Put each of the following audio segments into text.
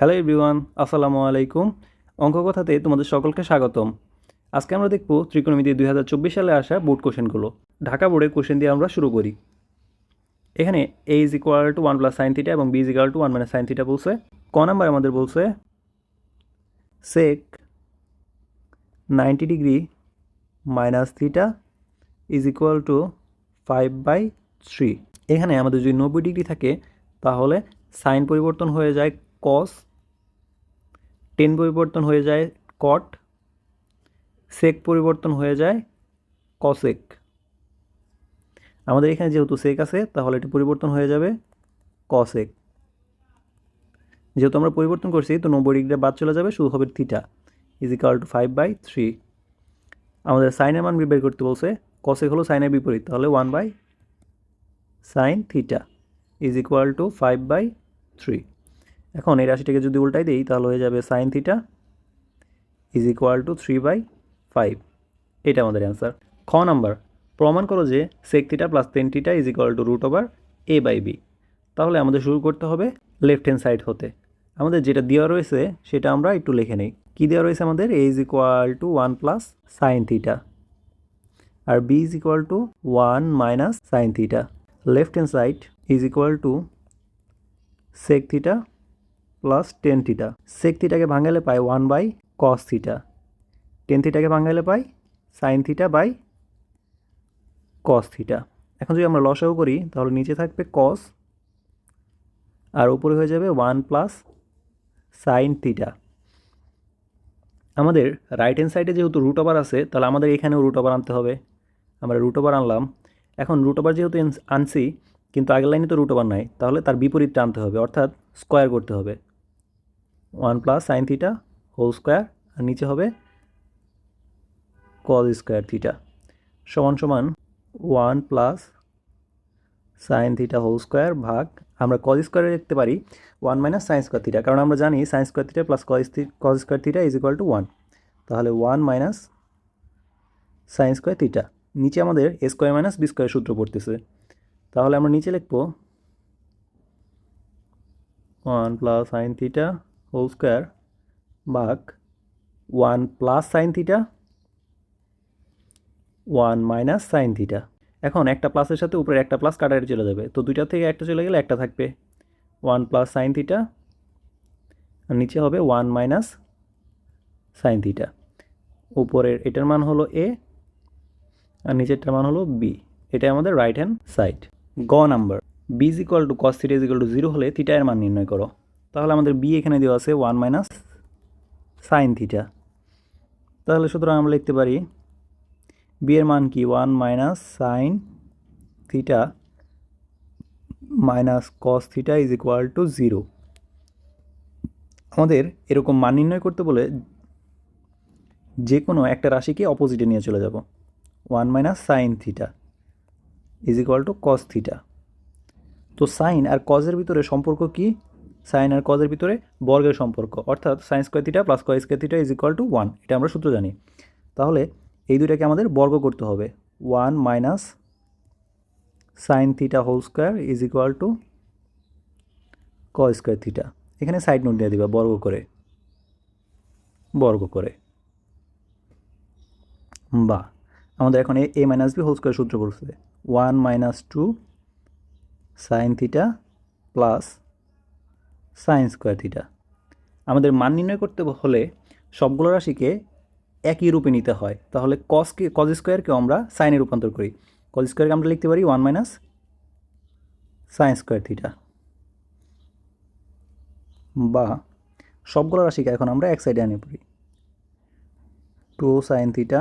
Hello everyone, আসসালামু আলাইকুম। অঙ্ক কথাতে তোমাদের সকলকে স্বাগতম। আজকে আমরা দেখব ত্রিকোণমিতি 2024 সালে আসা বোর্ড কোশ্চেনগুলো। ঢাকা বোর্ডের কোশ্চেন দিয়ে আমরা শুরু করি। এখানে a is equal to 1 plus sine theta এবং b is equal to 1 minus sine theta বলছে। ক নাম্বার আমাদের বলছে সেক 90 degree minus theta is equal two 5/3। এখানে আমাদের যদি 90 ডিগ্রি থাকে তাহলে সাইন পরিবর্তন হয়ে যায় কস, টেন পরিবর্তন হয়ে যায় কট, সেক পরিবর্তন হয়ে যায় কসেক। আমাদের এখানে যেহেতু সেক আছে তাহলে এটি পরিবর্তন হয়ে যাবে কসেক। যেহেতু আমরা পরিবর্তন করছি তো 90 ডিগ্রি বাদ চলে যাবে, শুধু হবে থিটা ইজ ইকুয়াল টু 5/3। আমাদের সাইনের মান বের করতে বলছে, কসেক হলো সাইনের বিপরীত, তাহলে 1/sin theta is equal two 5/3। এখন এই রাশিটাকে যদি উল্টাই দিই তাহলে হয়ে যাবে sine theta is equal to 3/5। এটা আমাদের অ্যান্সার। খ নাম্বার, প্রমাণ করো যে sec theta plus tan theta is equal to √a/b। তাহলে আমাদের শুরু করতে হবে লেফট হ্যান্ড সাইড হতে। আমাদের যেটা দেওয়া রয়েছে সেটা আমরা একটু লিখে নিই। কী দেওয়া রয়েছে আমাদের? a is equal to 1 plus sine theta আর b is equal to 1 minus sine theta. Left hand side is equal to sec theta plus tan theta. Sec থিটাকে ভাঙালে পাই 1/cos থিটা, টেন থিটাকে ভাঙালে পাই sine theta by cos theta. এখন যদি আমরা লসাগু করি তাহলে নিচে থাকবে কস আর উপরে হয়ে যাবে 1 প্লাস সাইন থিটা। আমাদের রাইট হ্যান্ড সাইডে যেহেতু √ওভার আছে তাহলে আমাদের এখানেও √ওভার আনতে হবে। আমরা √ওভার আনলাম। এখন √ওভার যেহেতু আনছি কিন্তু আগের লাইনে তো √ওভার নাই, তাহলে তার বিপরীতটা আনতে হবে, অর্থাৎ স্কোয়ার করতে হবে। 1 plus sine theta whole square আর নিচে হবে কস স্কোয়ার থিটা সমান সমান 1 plus sine theta whole square ভাগ, আমরা কজ স্কোয়ারে লিখতে পারি 1 মাইনাস সাইন স্কোয়ার থিটা, কারণ আমরা জানি sine square theta plus cos square theta is equal to 1। তাহলে 1 মাইনাস সাইন স্কোয়ার থিটা। নিচে আমাদের a square minus b square সূত্র পড়তেছে, তাহলে আমরা নিচে লিখব 1 plus sine theta whole square ভাগ 1 plus sine theta 1 minus sine theta. এখন একটা প্লাসের সাথে উপরে একটা প্লাস কাটাকাটি চলে যাবে, তো দুইটা থেকে একটা চলে গেলে একটা থাকবে 1 প্লাস সাইন থিটা আর নিচে হবে 1 মাইনাস সাইন থিটা। উপরের এটার মান হলো a আর নিচেরটার মান হলো b। এটাই আমাদের রাইট হ্যান্ড সাইড। গ number, b is equal to cos theta is equal to 0 হলে থিটা এর মান নির্ণয় করো। তাহলে আমাদের b এখানে দেওয়া আছে 1 মাইনাস সাইন থিটা, তাহলে সুতরাং আমরা লিখতে পারি b এর মান কি 1 minus sine theta minus cos theta is equal to 0। আমাদের এরকম মান নির্ণয় করতে বলে যে কোনো একটা রাশিকে অপোজিটে নিয়ে চলে যাব। 1 minus sine theta is equal to cos theta. তো সাইন আর কজের ভিতরে সম্পর্ক কি? সাইন আর কজের ভিতরে বর্গের সম্পর্ক, অর্থাৎ sign square theta plus cos square theta is equal to 1, এটা আমরা সূত্র জানি। তাহলে এই দুইটাকে আমাদের বর্গ করতে হবে। 1 minus sine theta whole square is equal to cos square theta. এখানে সাইড নোট দিয়ে দিবা বর্গ করে বা আমাদের এখন a minus B whole square সূত্র বলছে 1 minus 2 sine theta plus sine square theta. আমাদের মান নির্ণয় করতে হলে সবগুলো রাশিকে একই রূপে নিতে হয়, তাহলে কজ স্কোয়ারকেও আমরা সাইনে রূপান্তর করি। কজ স্কোয়ারকে আমরা লিখতে পারি 1 মাইনাস সাইন স্কোয়ার থিটা, বা সবগুলো রাশিকে এখন আমরা এক সাইডে আনে পড়ি 2 sine theta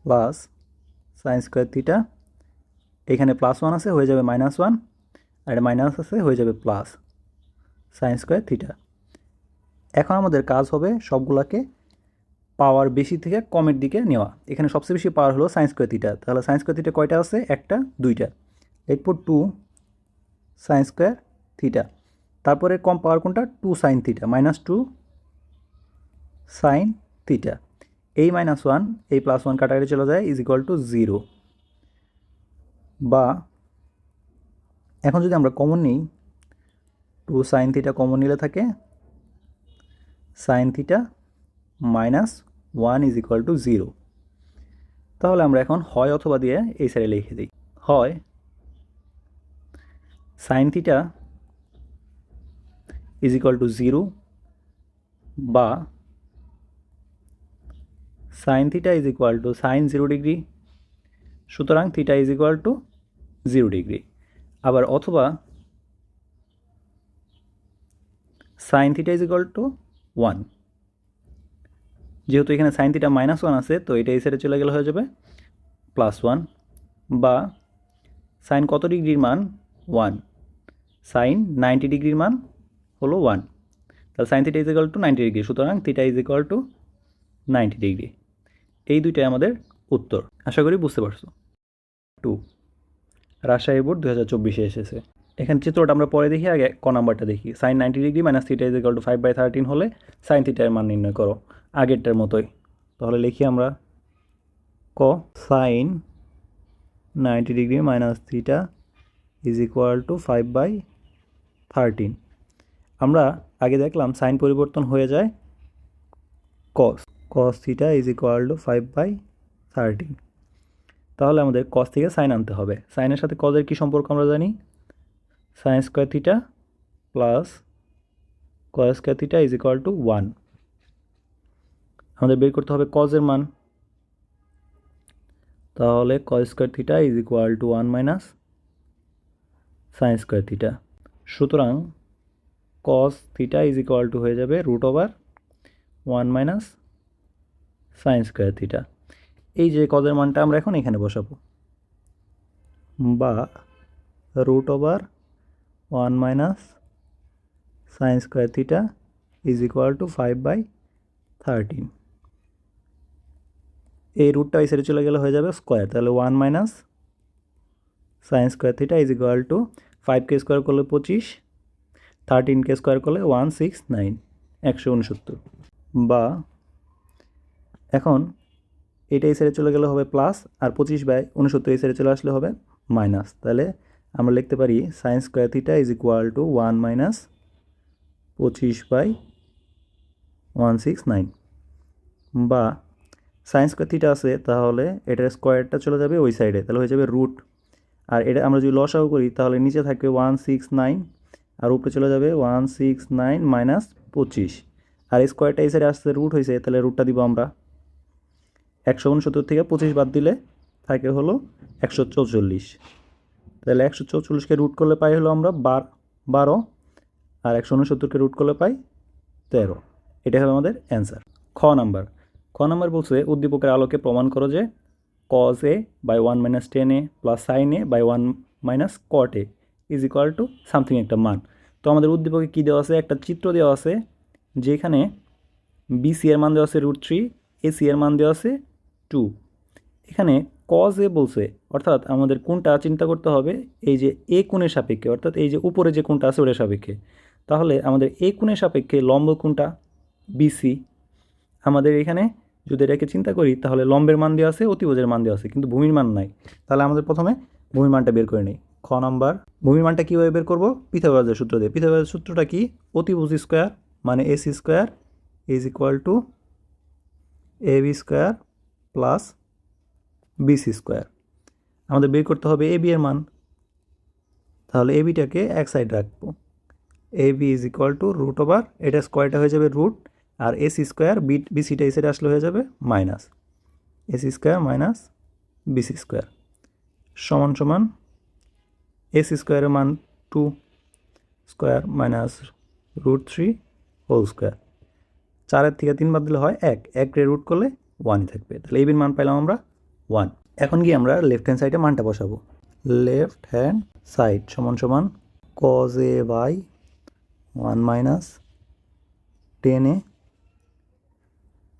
plus sine square theta. এখানে +1 আছে, হয়ে যাবে -1, আর এটা মাইনাস আছে, হয়ে যাবে প্লাস সাইন স্কোয়ার থিটা। এখন আমাদের কাজ হবে সবগুলোকে পাওয়ার বেশি থেকে কমের দিকে নেওয়া। এখানে সবচেয়ে বেশি পাওয়ার হলো সাইন স্কোয়ার থিটা, তাহলে সাইন স্কোয়ার থিটা কয়টা আছে? একটা, দুইটা। এরপর 2 সাইন স্কোয়ার থিটা, তারপরে কম পাওয়ার কোনটা? 2 সাইন থিটা, -2 সাইন থিটা। এই -1 এই +1 কাটাকাটি চলে যায় ইজ ইকুয়াল টু 0। বা এখন যদি আমরা কমন নিই টু সাইন থিটা কমন নিলে থাকে sign theta minus 1 is equal to 0। তাহলে আমরা এখন হয় অথবা দিয়ে এই সাইডে লিখে দিই। হয় sine theta is equal to 0 বা sine theta is equal to sine 0 degree, সুতরাং theta is equal to 0 degree. আবার অথবা sine theta is equal to 1, যেহেতু এখানে সাইন থিটা -1 আছে তো এটা এই সাইডে চলে গেলে হয়ে যাবে +1, বা সাইন কত ডিগ্রির মান 1, সাইন 90 ডিগ্রির মান হলো 1, তাহলে sine theta is equal to 90 degree, সুতরাং theta is equal to 90 degree. এই দুইটাই আমাদের উত্তর। আশা করি বুঝতে পারছো। 2 রাজশাহী বোর্ড 2024-এ এসেছে। এখানে চিত্রটা আমরা পরে দেখি, আগে ক নাম্বারটা দেখি। Sine 90 degree minus theta is equal to 5/13 হলে সাইন থিটার মান নির্ণয় করো, আগেরটার মতোই। তাহলে লিখি আমরা ক sine 90 degree minus theta is equal to 5/13। আমরা আগে দেখলাম সাইন পরিবর্তন হয়ে যায় cos theta is equal to 5/13। তাহলে আমাদের কস থেকে সাইন আনতে হবে। সাইনের সাথে কজের কী সম্পর্ক আমরা জানি, sine square theta plus cos square theta is equal to 1। আমাদের বের করতে হবে কজের মান, তাহলে cos square theta is equal to 1 minus sine square theta, সুতরাং cos theta is equal to হয়ে যাবে √1 মাইনাস সাইন স্কোয়ার থিটা। এই যে কজের মানটা আমরা এখন এখানে বসাবো, বা √1 minus sine square theta is equal to 5/13। এই রুটটা এই সাইডে চলে গেলে হয়ে যাবে স্কোয়ার, তাহলে 1 minus sine square theta is equal to 5কে স্কোয়ার করলে 25, 13কে স্কোয়ার করলে 169, 169। বা এখন এটা এই সাইডে চলে গেলে হবে প্লাস, আর 25/69 এই সাইডে চলে আসলে হবে মাইনাস। তাহলে আমরা লিখতে পারি sign square theta is equal to 1 minus 25/169। বা সাইন স্কোয়ার থিটা আছে, তাহলে এটার স্কোয়ারটা চলে যাবে ওই সাইডে, তাহলে হয়ে যাবে রুট। আর এটা আমরা যদি লসাগু করি তাহলে নিচে থাকবে 169, আর উপরে চলে যাবে 169 মাইনাস 25, আর স্কোয়ারটা এই সাইডে আসছে রুট হয়েছে, তাহলে রুটটা দিব আমরা। 169 থেকে 25 বাদ দিলে থাকে হলো 144, তাহলে 144কে রুট করলে পাই হলো আমরা 12, আর 169কে রুট করলে পাই 13। এটা হবে আমাদের অ্যান্সার। খ নাম্বার বলছে উদ্দীপকের আলোকে প্রমাণ করো যে cos a by 1 minus tan A plus sine A by 1 minus cot a is equal to something একটা মান। তো আমাদের উদ্দীপকে কী দেওয়া আছে, একটা চিত্র দেওয়া আছে যেখানে বিসি এর মান দেওয়া আছে √3, এসি এর মান দেওয়া আছে 2। এখানে cos a বলছে, অর্থাৎ আমাদের কোনটা চিন্তা করতে হবে, এই যে এ কোণের সাপেক্ষে, অর্থাৎ এই যে উপরে যে কোণটা আছে ওটার সাপেক্ষে। তাহলে আমাদের এ কোণের সাপেক্ষে লম্ব কোণটা বিসি। আমাদের এখানে যদি এটাকে চিন্তা করি তাহলে লম্বের মান দেওয়া আছে, অতিভুজের মান দেওয়া আছে, কিন্তু ভূমির মান নাই। তাহলে আমাদের প্রথমে ভূমির মানটা বের করে নিই। খ নাম্বার, ভূমির মানটা কীভাবে বের করবো, পিথাগোরাসের সূত্র দিয়ে। পিথাগোরাসের সূত্রটা কি, অতিভুজ স্কোয়ার মানে AC square is equal to AB square plus BC square. আমাদের বের করতে হবে এবি এর মান, তাহলে এবিটাকে এক সাইড রাখবো। এবি ইজ ইকুয়াল টু √, এটা স্কোয়ারটা হয়ে যাবে রুট, আর এসি স্কোয়ার বিসিটা এই সাইডে আসলে হয়ে যাবে minus AC square minus BC square সমান সমান এসি স্কোয়ারের মান 2 স্কোয়ার মাইনাস √3 হোল স্কোয়ার। 4 থেকে 3 বাদ দিলে হয় 1, 1 রুট করলে 1ই থাকবে। তাহলে এবির মান পাইলাম আমরা 1। এখন গিয়ে আমরা লেফট হ্যান্ড সাইডে মানটা বসাবো। লেফট হ্যান্ড সাইড সমান সমান cos a by 1 minus tan A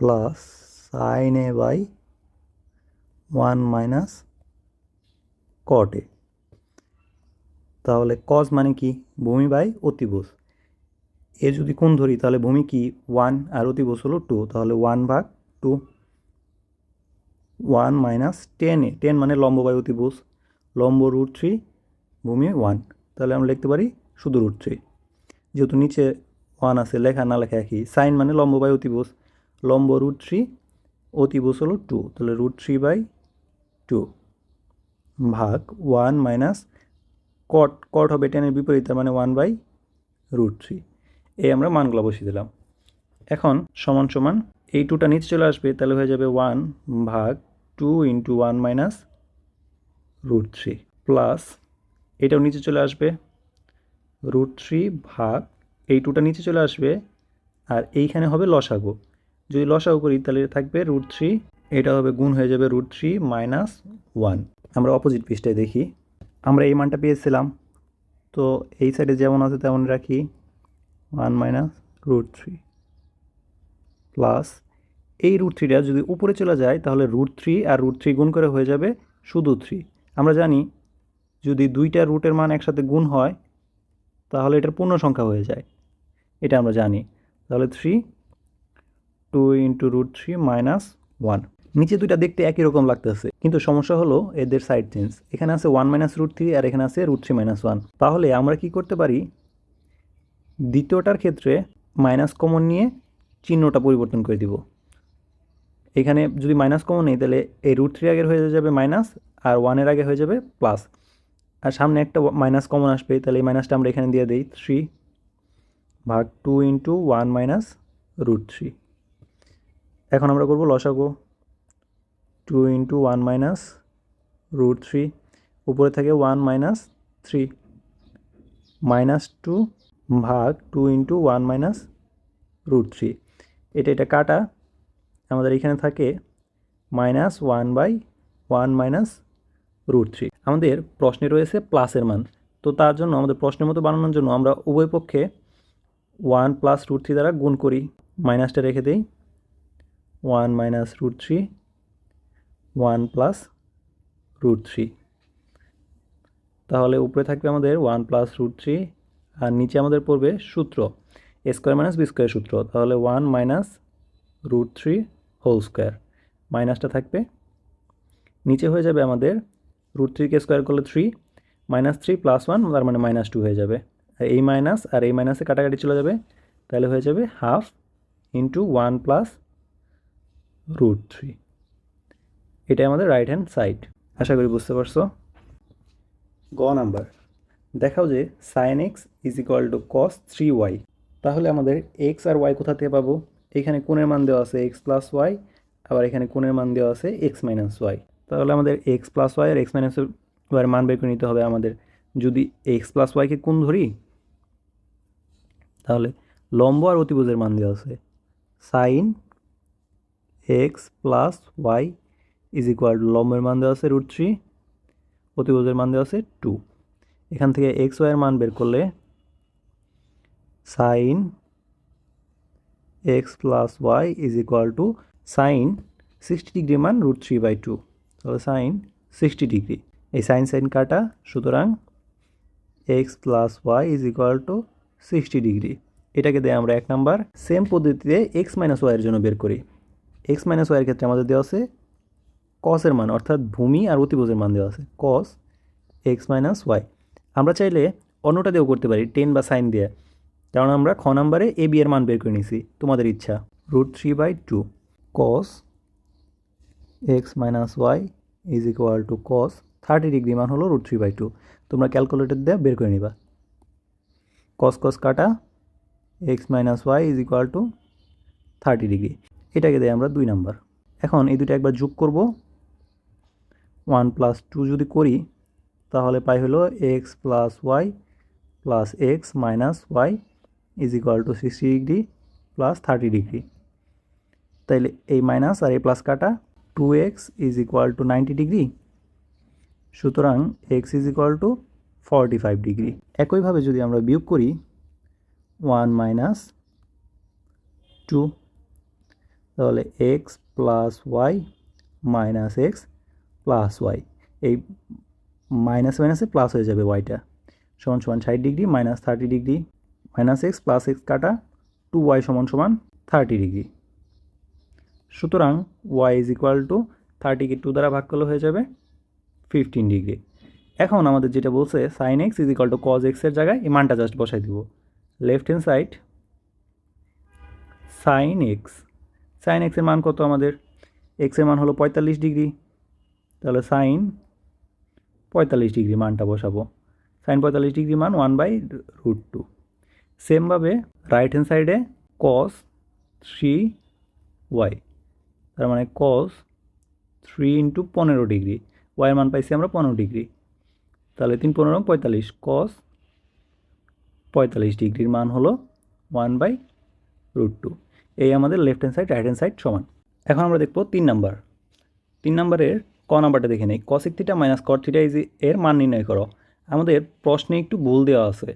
plus sine A by 1 minus cot A. তাহলে কজ মানে কি, ভূমি বাই অতিভুজ। এ যদি কোণ ধরি তাহলে ভূমি কি 1 আর অতিভুজ হলো 2, তাহলে 1/2। 1 মাইনাস টেন এ, টেন মানে লম্ব বাই অতিভুজ, লম্ব √3, ভূমি 1, তাহলে আমরা লিখতে পারি শুধু √3। যেহেতু নিচে 1 আছে, লেখা না লেখা একই। সাইন মানে লম্ব বাই অতিভুজ, লম্ব √3, অতিভুজ হলো 2, তাহলে √3/2 ভাগ 1 মাইনাস কট, কট হবে টেনের বিপরীত, তার মানে 1/√3। এই আমরা মানগুলো বসিয়ে দিলাম। এখন সমান সমান এই 2টা নিচে চলে আসবে, তাহলে হয়ে যাবে 1 ভাগ 2 × 1 মাইনাস √3 প্লাস এটাও নিচে চলে আসবে, √3 ভাগ এই 2টা নিচে চলে আসবে, আর এইখানে হবে লসাগু। যদি লসাগু করি তাহলে থাকবে √3, এটা হবে গুণ হয়ে যাবে √3 মাইনাস 1। আমরা অপোজিট পৃষ্ঠায় দেখি, আমরা এই মানটা পেয়েছিলাম, তো এই সাইডে যেমন আছে তেমন রাখি, 1 মাইনাস √3 প্লাস এই √3টা যদি উপরে চলে যায় তাহলে √3 আর √3 গুণ করে হয়ে যাবে শুধু 3। আমরা জানি যদি দুইটা রুটের মান একসাথে গুণ হয় তাহলে এটার পূর্ণ সংখ্যা হয়ে যায়, এটা আমরা জানি। তাহলে 2 × √3 মাইনাস 1। নিচে দুইটা দেখতে একই রকম লাগতেছে, কিন্তু সমস্যা হলো এদের সাইড চেঞ্জ। এখানে আছে 1 মাইনাস √3 আর এখানে আছে √3 মাইনাস 1। তাহলে আমরা কি করতে পারি, দ্বিতীয়টার ক্ষেত্রে মাইনাস কমন নিয়ে চিহ্নটা পরিবর্তন করে দিব। এখানে যদি মাইনাস কমন নেই তাহলে এই √3 আগের হয়ে যাবে মাইনাস, আর 1-এর আগে হয়ে যাবে প্লাস, আর সামনে একটা মাইনাস কমন আসবে, তাহলে এই মাইনাসটা আমরা এখানে দিয়ে দিই, 3 ভাগ 2 × 1 মাইনাস √3। এখন আমরা করব লসাগু, 2 × 1 মাইনাস √3, উপরে থাকে 1 মাইনাস 3 মাইনাস 2 ভাগ 2 × 1 মাইনাস √3। এটা কাটা, আমাদের এখানে থাকে মাইনাস 1/1 মাইনাস √3। আমাদের প্রশ্নে রয়েছে প্লাসের মান, তো তার জন্য আমাদের প্রশ্নের মতো বানানোর জন্য আমরা উভয় পক্ষে 1 প্লাস √3 দ্বারা গুণ করি, মাইনাসটা রেখে দিই, 1 মাইনাস √3, 1 প্লাস √3। তাহলে উপরে থাকবে আমাদের 1 প্লাস √3, আর নিচে আমাদের পড়বে সূত্র a² মাইনাস b² সূত্র, তাহলে 1 মাইনাস √3 হোল স্কোয়ার, মাইনাসটা থাকবে, নিচে হয়ে যাবে আমাদের √3 স্কোয়ার করলে 3, মাইনাস 3 প্লাস 1 তার মানে মাইনাস 2 হয়ে যাবে, আর এই মাইনাস আর এই মাইনাসে কাটাকাটি চলে যাবে, তাহলে হয়ে যাবে হাফ × 1 প্লাস √3। এটাই আমাদের রাইট হ্যান্ড সাইড। আশা করি বুঝতে পারছো। গ নাম্বার, দেখাও যে sin x = cos 3y। তাহলে আমাদের x আর y কোথা থেকে পাবো? এখানে কোণের মান দেওয়া আছে x প্লাস y, আবার এখানে কোণের মান দেওয়া আছে x মাইনাস y। তাহলে আমাদের x প্লাস y আর x মাইনাস y এর মান বের করে নিতে হবে আমাদের। যদি x প্লাস yকে কোণ ধরি তাহলে লম্ব আর অতিভুজের মান দেওয়া আছে, sin x প্লাস y লম্বের মান দেওয়া আছে √3, অতিভুজের মান দেওয়া আছে 2। এখান থেকে এক্স ওয়াইয়ের মান বের করলে sine x plus y sine 60 degree মান √3/2, তাহলে সাইন 60 ডিগ্রি। এই সাইন কাটা, সুতরাং এক্স প্লাস ওয়াই 60 ডিগ্রি। এটাকে দিয়ে আমরা 1 নাম্বার। সেম পদ্ধতিতে এক্স মাইনাস ওয়াইয়ের জন্য বের করি। এক্স মাইনাস ওয়াইয়ের ক্ষেত্রে আমাদের দেওয়া আছে কসের মান, অর্থাৎ ভূমি আর অতিভুজের মান দেওয়া আছে, কস এক্স মাইনাস ওয়াই। আমরা চাইলে অন্যটা দিয়েও করতে পারি, টেন বা সাইন দিয়ে, কারণ আমরা খ নাম্বারে এ বি এর মান বের করে নিছি, তোমাদের ইচ্ছা। √3/2 কস এক্স মাইনাস ওয়াই কস 30 ডিগ্রি মান হলো √3/2। তোমরা ক্যালকুলেটর দিয়ে বের করে নিবা। কস কস কাটা, এক্স মাইনাস ওয়াই 30 ডিগ্রি। এটাকে দেয় আমরা 2 নাম্বার। এখন এই দুটো একবার যোগ করব, 1 প্লাস 2 যদি করি তাহলে পাই হলো x plus y plus x minus y 60 degree plus 30 degree. তাইলে এই মাইনাস আর এই প্লাস কাটা, 2x 90 ডিগ্রি, সুতরাং x 45 ডিগ্রি। একইভাবে যদি আমরা বিয়োগ করি 1 মাইনাস 2, তাহলে x plus y minus x plus y, এই মাইনাস মাইনাসে প্লাস হয়ে যাবে ওয়াইটা, সমান 60 degree minus 30 degree, minus x plus x কাটা, 2y সমান 30 ডিগ্রি। সুতরাং y 30কে 2 দ্বারা ভাগ করলে হয়ে যাবে 15 ডিগ্রি। এখন আমাদের যেটা বলছে sin x cos x এর জায়গায় এই মানটা জাস্ট বসাই দিব, left hand side sine x. Sine এক্সের মান কত আমাদের? এক্সের মান হলো 45 ডিগ্রি, তাহলে সাইন 45 ডিগ্রি মানটা বসাবো। সাইন 45 ডিগ্রি মান 1/√2। সেমভাবে রাইট হ্যান্ড সাইডে কস 3y, তার মানে কস 3 × 15 ডিগ্রি, ওয়াইয়ের মান পাইছি আমরা 15 ডিগ্রি, তাহলে 3 15 45, কস 45 ডিগ্রির মান হলো 1/√2। এই আমাদের left hand side right hand side সমান। এখন আমরা দেখব 3 নাম্বার। 3 নাম্বারের ক নাম্বারটা দেখে নেই। Cosec theta minus cot theta এর মান নির্ণয় করো। আমাদের প্রশ্নে একটু ভুল দেওয়া আছে,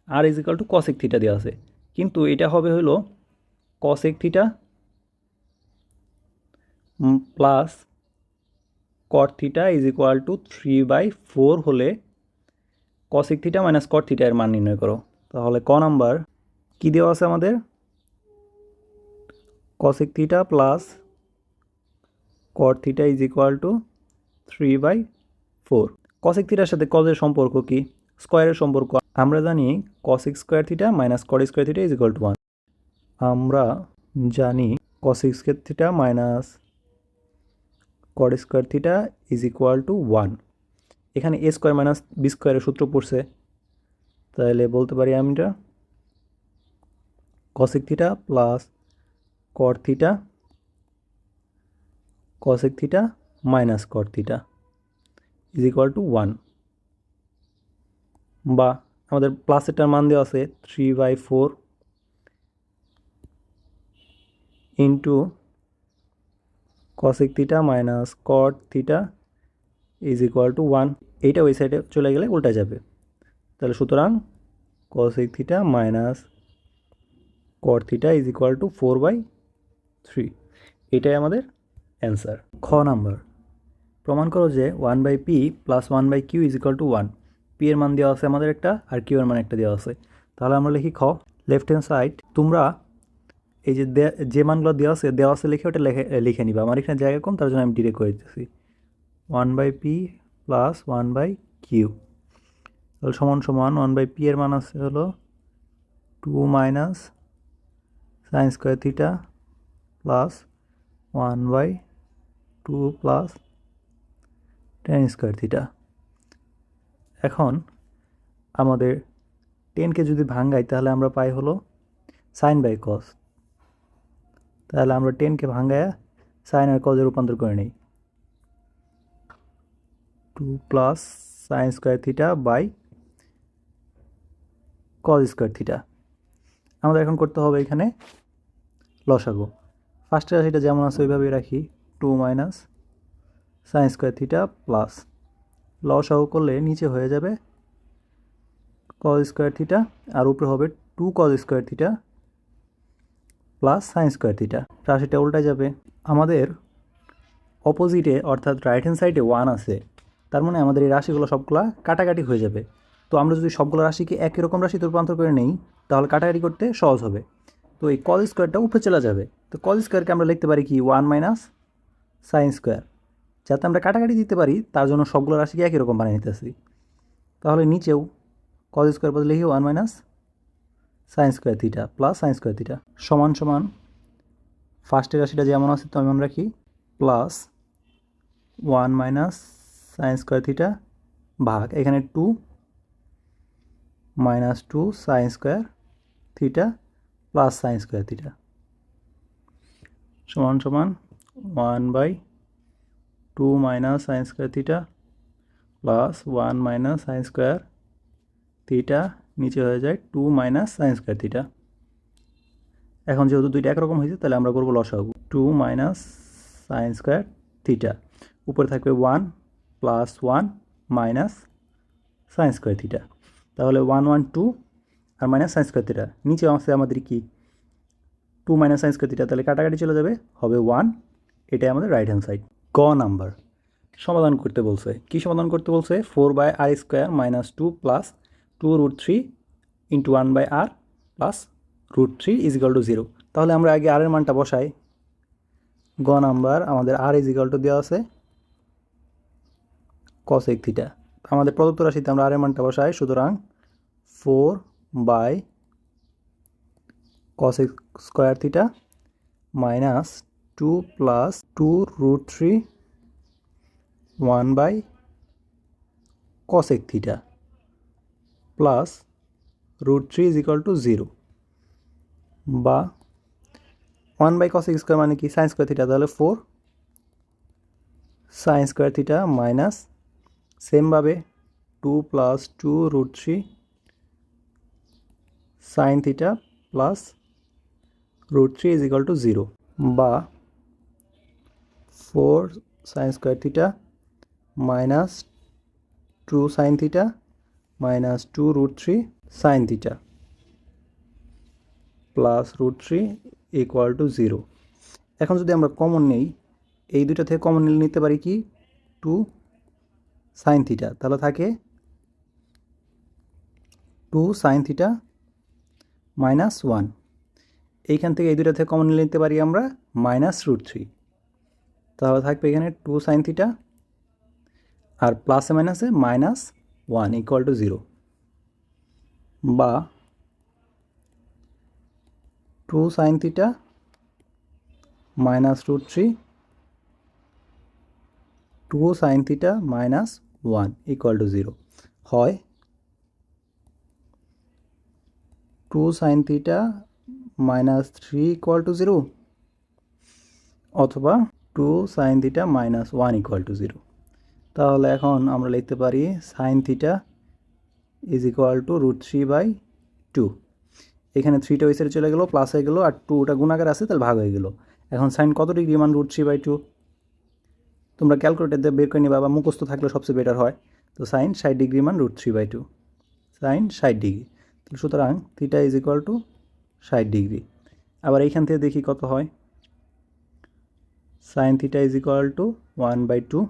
আর ইজিক্যাল টু কসেক থিটা দেওয়া আছে, কিন্তু এটা হবে হলো cosec theta plus cot theta is equal two 3/4 হলে cosec theta minus cot theta এর মান নির্ণয় করো। তাহলে ক নাম্বার কী দেওয়া আছে আমাদের? Cosec theta plus cot theta is equal two 3/4। Cosec থিটার সাথে কজের সম্পর্ক কি? স্কোয়ারের সম্পর্ক। আমরা জানি cosec square theta minus cot square theta is equal to 1। আমরা জানি cosec square theta minus cot square theta is equal to 1। এখানে এ স্কোয়ার মাইনাস বি স্কোয়ারের সূত্র পড়ছে, তাহলে বলতে পারি আমরা cosec theta plus cot theta cosec theta minus cot theta is equal to 1, বা আমাদের প্লাসেরটার মান দেওয়া আছে 3/4 into cosec theta minus cot theta is equal to 1। এইটা ওই সাইডে চলে গেলে উল্টা যাবে, তাহলে সুতরাং cosec theta minus cot theta is equal two 4/3। এটাই আমাদের অ্যান্সার। খ নাম্বার, প্রমাণ করো যে 1/p plus 1/q is equal to 1। P এর মান দেওয়া আছে আমাদের একটা, আর কিউ এর মান একটা দেওয়া আছে। তাহলে আমরা লিখি খ। লেফট হ্যান্ড সাইড তোমরা এই যে মানগুলো দেওয়া আছে লিখে ওটা লিখে নিবা। আমার এখানে জায়গা কম, তার জন্য আমি ডিরেক্ট করে দিতেছি 1/p প্লাস 1/q, তাহলে সমান সমান 1/p এর মান আছে হলো 2 minus sine square theta plus 1/2 plus ten square theta. এখন আমাদের 10কে যদি ভাঙাই তাহলে আমরা পাই হলো সাইন বাই কস। তাহলে আমরা 10কে ভাঙায়া সাইন আর কজে রূপান্তর করে নিই, 2 plus sine square theta by cos square theta. আমাদের এখন করতে হবে এখানে লসাগু। ফার্স্টের রাশিটা যেমন আছে ওইভাবেই রাখি, 2 minus sine square theta plus লসাগু করলে নিচে হয়ে যাবে কজ স্কোয়ার থিটা, আর উপরে হবে 2 cause square theta plus sine square theta. রাশিটা উল্টা যাবে। আমাদের অপোজিটে অর্থাৎ রাইট হ্যান্ড সাইডে 1 আছে, তার মানে আমাদের এই রাশিগুলো সবগুলা কাটাকাটি হয়ে যাবে। তো আমরা যদি সবগুলো রাশিকে একই রকম রাশিতে রূপান্তর করে নেই তাহলে কাটাকাটি করতে সহজ হবে। তো এই কজ স্কোয়ারটা উপরে চলে যাবে, তো কজ স্কোয়ারকে আমরা লিখতে পারি কি 1 মাইনাস সাইন স্কোয়ার। যাতে আমরা কাটাকাটি দিতে পারি তার জন্য সবগুলো রাশিকে একই রকম বানিয়ে নিতেছি। তাহলে নিচেও কজ স্কোয়ার বদলে লিখি 1 minus sine square theta plus sine square theta সমান সমান ফার্স্টের রাশিটা যেমন আছে তেমন রাখি, plus 1 minus sine square theta ভাগ এখানে 2 minus 2 sine square theta plus sine square theta সমান সমান 1/2 minus sine square theta plus 1 minus sine square theta, নিচে হয়ে যায় 2 মাইনাস সাইন স্কোয়ার থিটা। এখন যেহেতু দুইটা একরকম হয়েছে তাহলে আমরা করবো লসাগু। 2 মাইনাস সাইন স্কোয়ার থিটা, উপরে থাকবে 1 plus 1 minus sine square theta, তাহলে 1 1 2 আর মাইনাস সাইন স্কোয়ার থিটা। নিচে আছে আমাদের কি 2 মাইনাস সাইন স্কোয়ার থিটা, তাহলে কাটাকাটি চলে যাবে, হবে 1। এটাই আমাদের রাইট হ্যান্ড সাইড। গ নাম্বার, সমাধান করতে বলছে। কি সমাধান করতে বলছে? 4/r² minus 2 plus 2√3 into 1/r plus √3 is equal two 0। তাহলে আমরা আগে আর এর মানটা বসাই। গ নাম্বার, আমাদের আর ইজ ইকাল টু দেওয়া আছে কসেক থিটা। আমাদের প্রদত্ত রাশিতে আমরা আর এর মানটা বসাই, সুতরাং 4/r² cos square theta minus 2 plus 2 root 3 1 by cosec theta plus root 3 is equal to 0 বা 1 বাই cosec স্কোয়ার মানে কি সাইন স্কোয়ার থিটা, তাহলে 4 সাইন স্কোয়ার থিটা মাইনাস সেমভাবে 2 plus 2 root 3 sine theta plus root 3 is equal to 0 বা 4 sine square theta minus 2 sine theta minus 2 root 3 sine theta plus root 3 equal to 0। এখন যদি আমরা common নেই, এই দুইটা থেকে কমন নিতে পারি কি 2 সাইন থিটা, তাহলে থাকে 2 সাইন থিটা মাইনাস 1। এইখান থেকে এই দুইটা থেকে কমন নিতে পারি আমরা মাইনাস রুট 3, তাহলে থাকবে এখানে 2 সাইন থিটা আর প্লাসে মাইনাসে মাইনাস 1 ইকুয়াল টু 0 বা 2 sine theta minus root 3 2 sine theta minus 1 equal to 0 হয় 2 sine theta minus 3 equal to 0 অথবা 2 sine theta minus 1 equal to 0। তাহলে এখন আমরা লিখতে পারি sine theta is equal to root 3 by 2। এখানে 3টা ওই সাইডে চলে গেলো, প্লাস হয়ে গেলো, আর 2টা গুণাকার আছে তাহলে ভাগ হয়ে গেল। এখন সাইন কত ডিগ্রি মান রুট 3 বাই 2 তোমরা ক্যালকুলেটর দিয়ে বের করে নিবা বা মুখস্থ থাকলে সবচেয়ে বেটার হয়। তো সাইন 60 ডিগ্রি মান রুট 3 বাই 2, সাইন 60 ডিগ্রি। তো সুতরাং theta is equal to 60 degree. আবার এইখান থেকে দেখি কত হয়, sine theta is equal to 1 by 2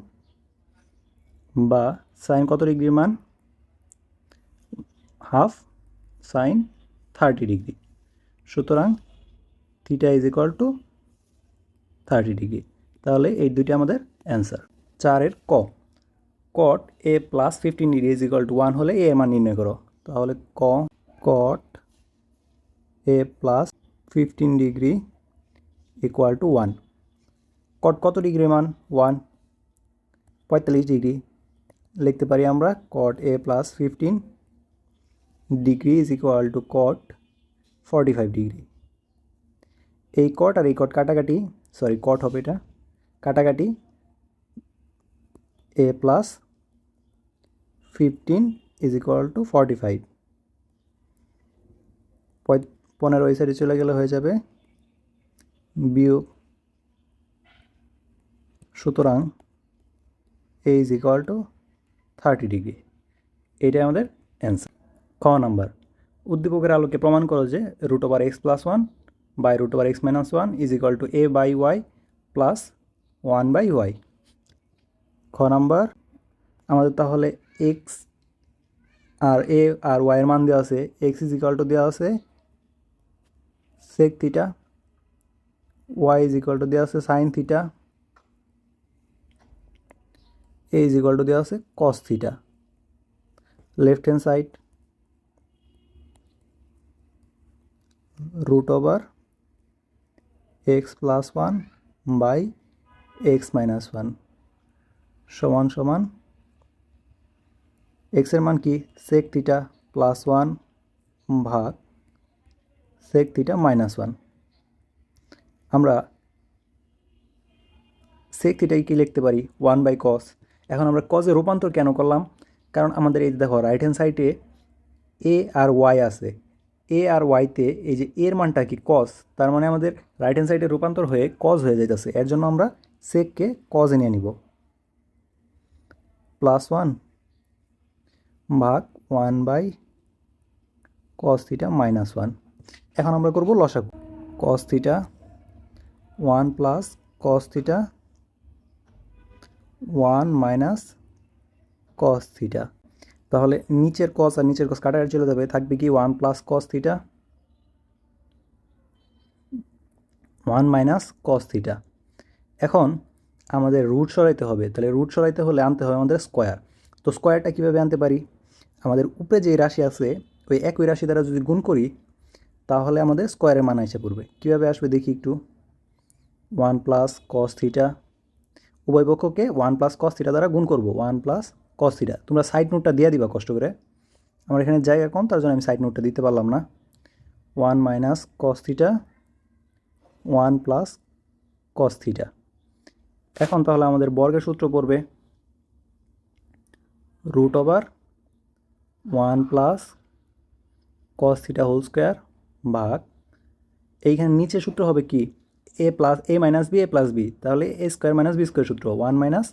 বা সাইন কত ডিগ্রি মান হাফ সাইন 30 ডিগ্রি। সুতরাং theta is equal to 30 degree. তাহলে এই দুইটা আমাদের অ্যান্সার। 4-এর ক, cot A plus 15 degree is equal to 1 হলে এ এর মান নির্ণয় করো। তাহলে cot A plus 15 degree equal to 1। Cot কত ডিগ্রি মান 1, 45 ডিগ্রি। লিখতে পারি আমরা cot A plus 15 degree is equal to cot 45 degree. এই কট আর এই কট কাটাকাটি, সরি কট হবে এটা, কাটাকাটি এ প্লাস 15 ইজ ইকুয়াল টু 45, 15 ওই সাইডে চলে গেলে হয়ে যাবে বিয়োগ। সুতরাং এ ইজ ইকুয়াল টু 30 ডিগ্রি। এইটাই আমাদের অ্যান্সার। খ নাম্বার, উদ্দীপকের আলোকে প্রমাণ করো যে root over x plus 1 by root over x minus 1 is equal to a by y plus 1 by y. খ নাম্বার, আমাদের তাহলে এক্স আর এ আর ওয়াইয়ের মান দেওয়া আছে। এক্স ইজ ইকুয়াল টু দেওয়া আছে sec theta, y is equal to দেওয়া আছে sine theta, a is equal to দেওয়া আছে cos theta. Left hand side root over x plus 1 by x minus 1 সমান সমান এক্সের মান কি সেক থিটা প্লাস 1 ভাগ সেক থিটা মাইনাস 1। আমরা সেক থিটাকে কি লিখতে পারি 1 বাই কস। এখন আমরা কসে রূপান্তর কেন করলাম, কারণ আমাদের এই দেখো রাইট হ্যান্ড সাইডে এ আর ওয়াই আছে, এ আর ওয়াইতে এই যে এর মানটা কি কস, তার মানে আমাদের রাইট হ্যান্ড সাইডে রূপান্তর হয়ে কস হয়ে যাইতেছে। এর জন্য আমরা সেককে কসে নিয়ে নিব, প্লাস 1 ভাগ 1 বাই কস থিটা মাইনাস 1। এখন আমরা করব লসাগু, কস theta 1 plus cos theta 1 minus cos theta. তাহলে নিচের কস আর নিচের কস কাটাকাটি চলে যাবে, থাকবে কি 1 plus cos theta 1 minus cos theta. এখন আমাদের রুট সরাইতে হবে, তাহলে রুট সরাইতে হলে আনতে হবে আমাদের স্কোয়ার। তো স্কোয়ারটা কীভাবে আনতে পারি, আমাদের উপরে যে রাশি আছে ওই একই রাশি দ্বারা যদি গুণ করি তাহলে আমাদের স্কোয়ারের মান এসে পড়বে। কীভাবে আসবে দেখি একটু। 1 প্লাস কস থিটা, উভয় পক্ষকে 1 প্লাস কস থিটা দ্বারা গুণ করবো, 1 প্লাস কস থিটা। তোমরা সাইড নোটটা দিয়ে দিবা কষ্ট করে, আমার এখানে জায়গা কম তার জন্য আমি সাইড নোটটা দিতে পারলাম না। 1 minus cos theta, 1 plus cos theta. এখন তাহলে আমাদের বর্গের সূত্র পড়বে root over 1 plus cos theta whole square ভাগ, এইখানে নিচে সূত্র হবে কি a plus a minus b a plus b, তাহলে a square minus B square সূত্র 1 মাইনাস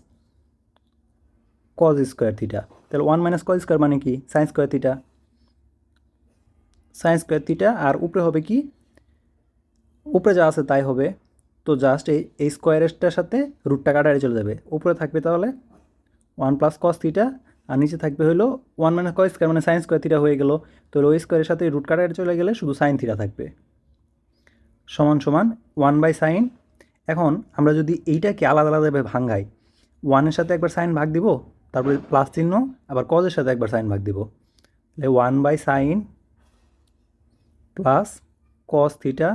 কজ স্কোয়ার থিটা। তাহলে 1 মাইনাস কজ স্কোয়ার মানে কি sine square theta, sine square theta. আর উপরে হবে কি, উপরে যা আছে তাই হবে, তো জাস্ট এই স্কোয়ারেরটার সাথে রুটটা কাটারে চলে যাবে, উপরে থাকবে তাহলে 1 প্লাস কস থিটা, আর নিচে থাকবে হলো 1 মাইনাস কস স্কোয়ার মানে সাইন স্কোয়ার থিটা হয়ে গেল। তো ওই স্কোয়ারের সাথে রুট কাটারে চলে গেলে শুধু সাইন থিটা থাকবে, সমান সমান 1 বাই সাইন। এখন আমরা যদি এইটাকে আলাদা আলাদাভাবে ভাঙাই, 1-এর সাথে একবার সাইন ভাগ দিব, তারপরে প্লাস চিহ্ন, আবার কজের সাথে একবার সাইন ভাগ দিব, তাহলে 1 by sine plus cos theta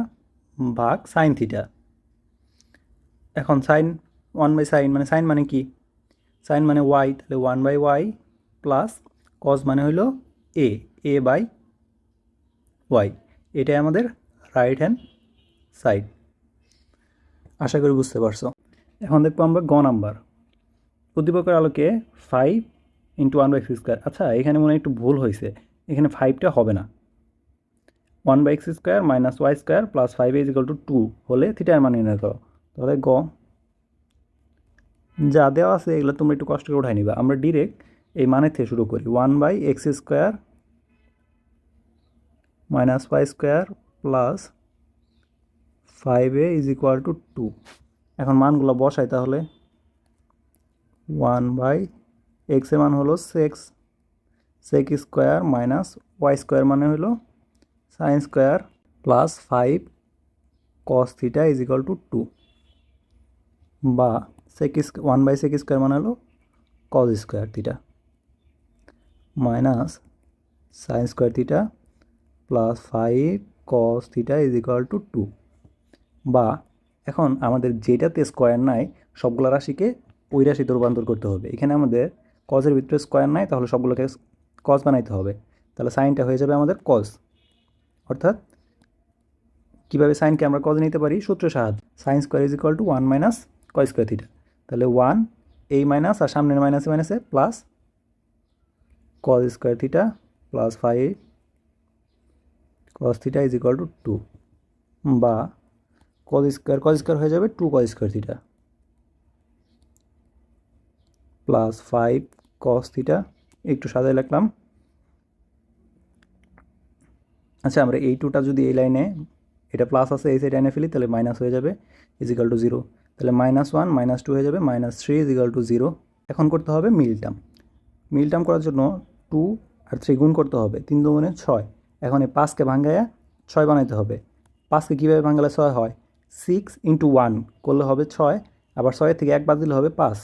ভাগ সাইন থিটা। এখন সাইন 1 বাই সাইন মানে সাইন মানে কি, সাইন মানে ওয়াই, তাহলে 1 বাই ওয়াই প্লাস কস মানে হলো এ বাই ওয়াই। এটাই আমাদের রাইট হ্যান্ড সাইড। আশা করি বুঝতে পারছো। এখন দেখবো আমরা গ নাম্বার, উদ্দীপকের আলোকে 5 ইন্টু 1 বাই এক্স স্কোয়ার। আচ্ছা এখানে মনে হয় একটু ভুল হয়েছে, এখানে 5টা হবে না, 1 by x square minus y square plus 5 is equal to 2 হলে থিটার মান নির্ণয় করো। তাহলে গ যা দেওয়া আছে এগুলো তোমরা একটু কষ্ট করে উঠাই নিবা, আমরা ডিরেক্ট এই মানের থেকে শুরু করি। 1 by x square minus y square plus 5a is equal to 2। এখন মানগুলো বসাই, তাহলে 1 বাই এক্সের মান হলো sec square minus y square মানে হলো sine square plus 5 cos theta is equal to 2, বা 1 বাই সেক স্কোয়ার মানে হলো cos square theta minus sine square theta plus 5 cos theta is equal to 2। বা এখন আমাদের যেটাতে স্কোয়ার নাই সবগুলো রাশিকে ওই রাশিতে রূপান্তর করতে হবে। এখানে আমাদের কজের ভিতরে স্কোয়ার নাই, তাহলে সবগুলোকে কজ বানাইতে হবে, তাহলে সাইনটা হয়ে যাবে আমাদের কজ। অর্থাৎ কীভাবে সাইনকে আমরা কজ নিতে পারি, সূত্রের সাহায্যে, sine square is equal to 1 minus cos square theta. তাহলে 1 এই মাইনাস আর সামনের মাইনাসে মাইনাসে plus cos square theta plus 5 cause theta is equal to 2, বা কজ স্কোয়ার হয়ে যাবে 2 cause square theta plus 5 cos theta, একটু সাজায় লিখলাম। আচ্ছা আমরা এই 2টা যদি এই লাইনে, এটা প্লাস আছে এই সাইড লাইনে ফেলি, তাহলে মাইনাস হয়ে যাবে ইজ ইকাল টু 0, তাহলে -1 -2 হয়ে যাবে -3 ইজ ইকাল টু 0। এখন করতে হবে মিল টার্ম করার জন্য 2 আর 3 গুণ করতে হবে, 3 দুগুণে 6। এখন এই 5কে ভাঙায়া 6 বানাইতে হবে। 5কে কীভাবে ভাঙালে 6 হয়, 6 ইন্টু 1 করলে হবে 6, আবার 6 থেকে 1 বাদ দিলে হবে 5,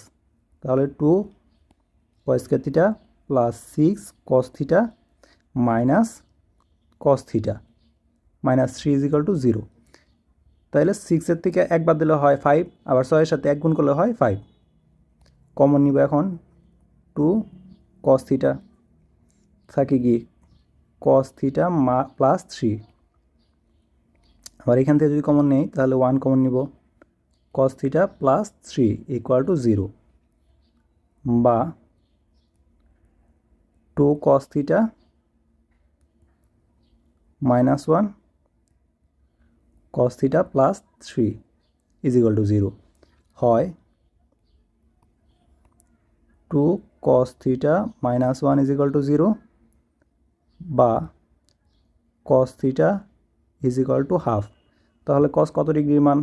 তাহলে 2 cos square theta plus 6 cos theta minus cos theta minus 3 is equal two 0। তাহলে 6-এর থেকে 1 বাদ দিলে হয় 5, আবার 6-এর সাথে 1 গুণ করলে হয় 5। কমন নিব এখন 2 কস থিটা, থাকে কি কস থিটা প্লাস 3, আবার এখান থেকে যদি কমন নেই তাহলে 1 কমন নিব, cos theta plus 3 equal to 0, বা 2 cos theta -1 cos theta plus 3 is equal to 0 হয় 2 cos theta -1 is equal to 0, বা cos theta is equal to half. তাহলে কস কত ডিগ্রির মান,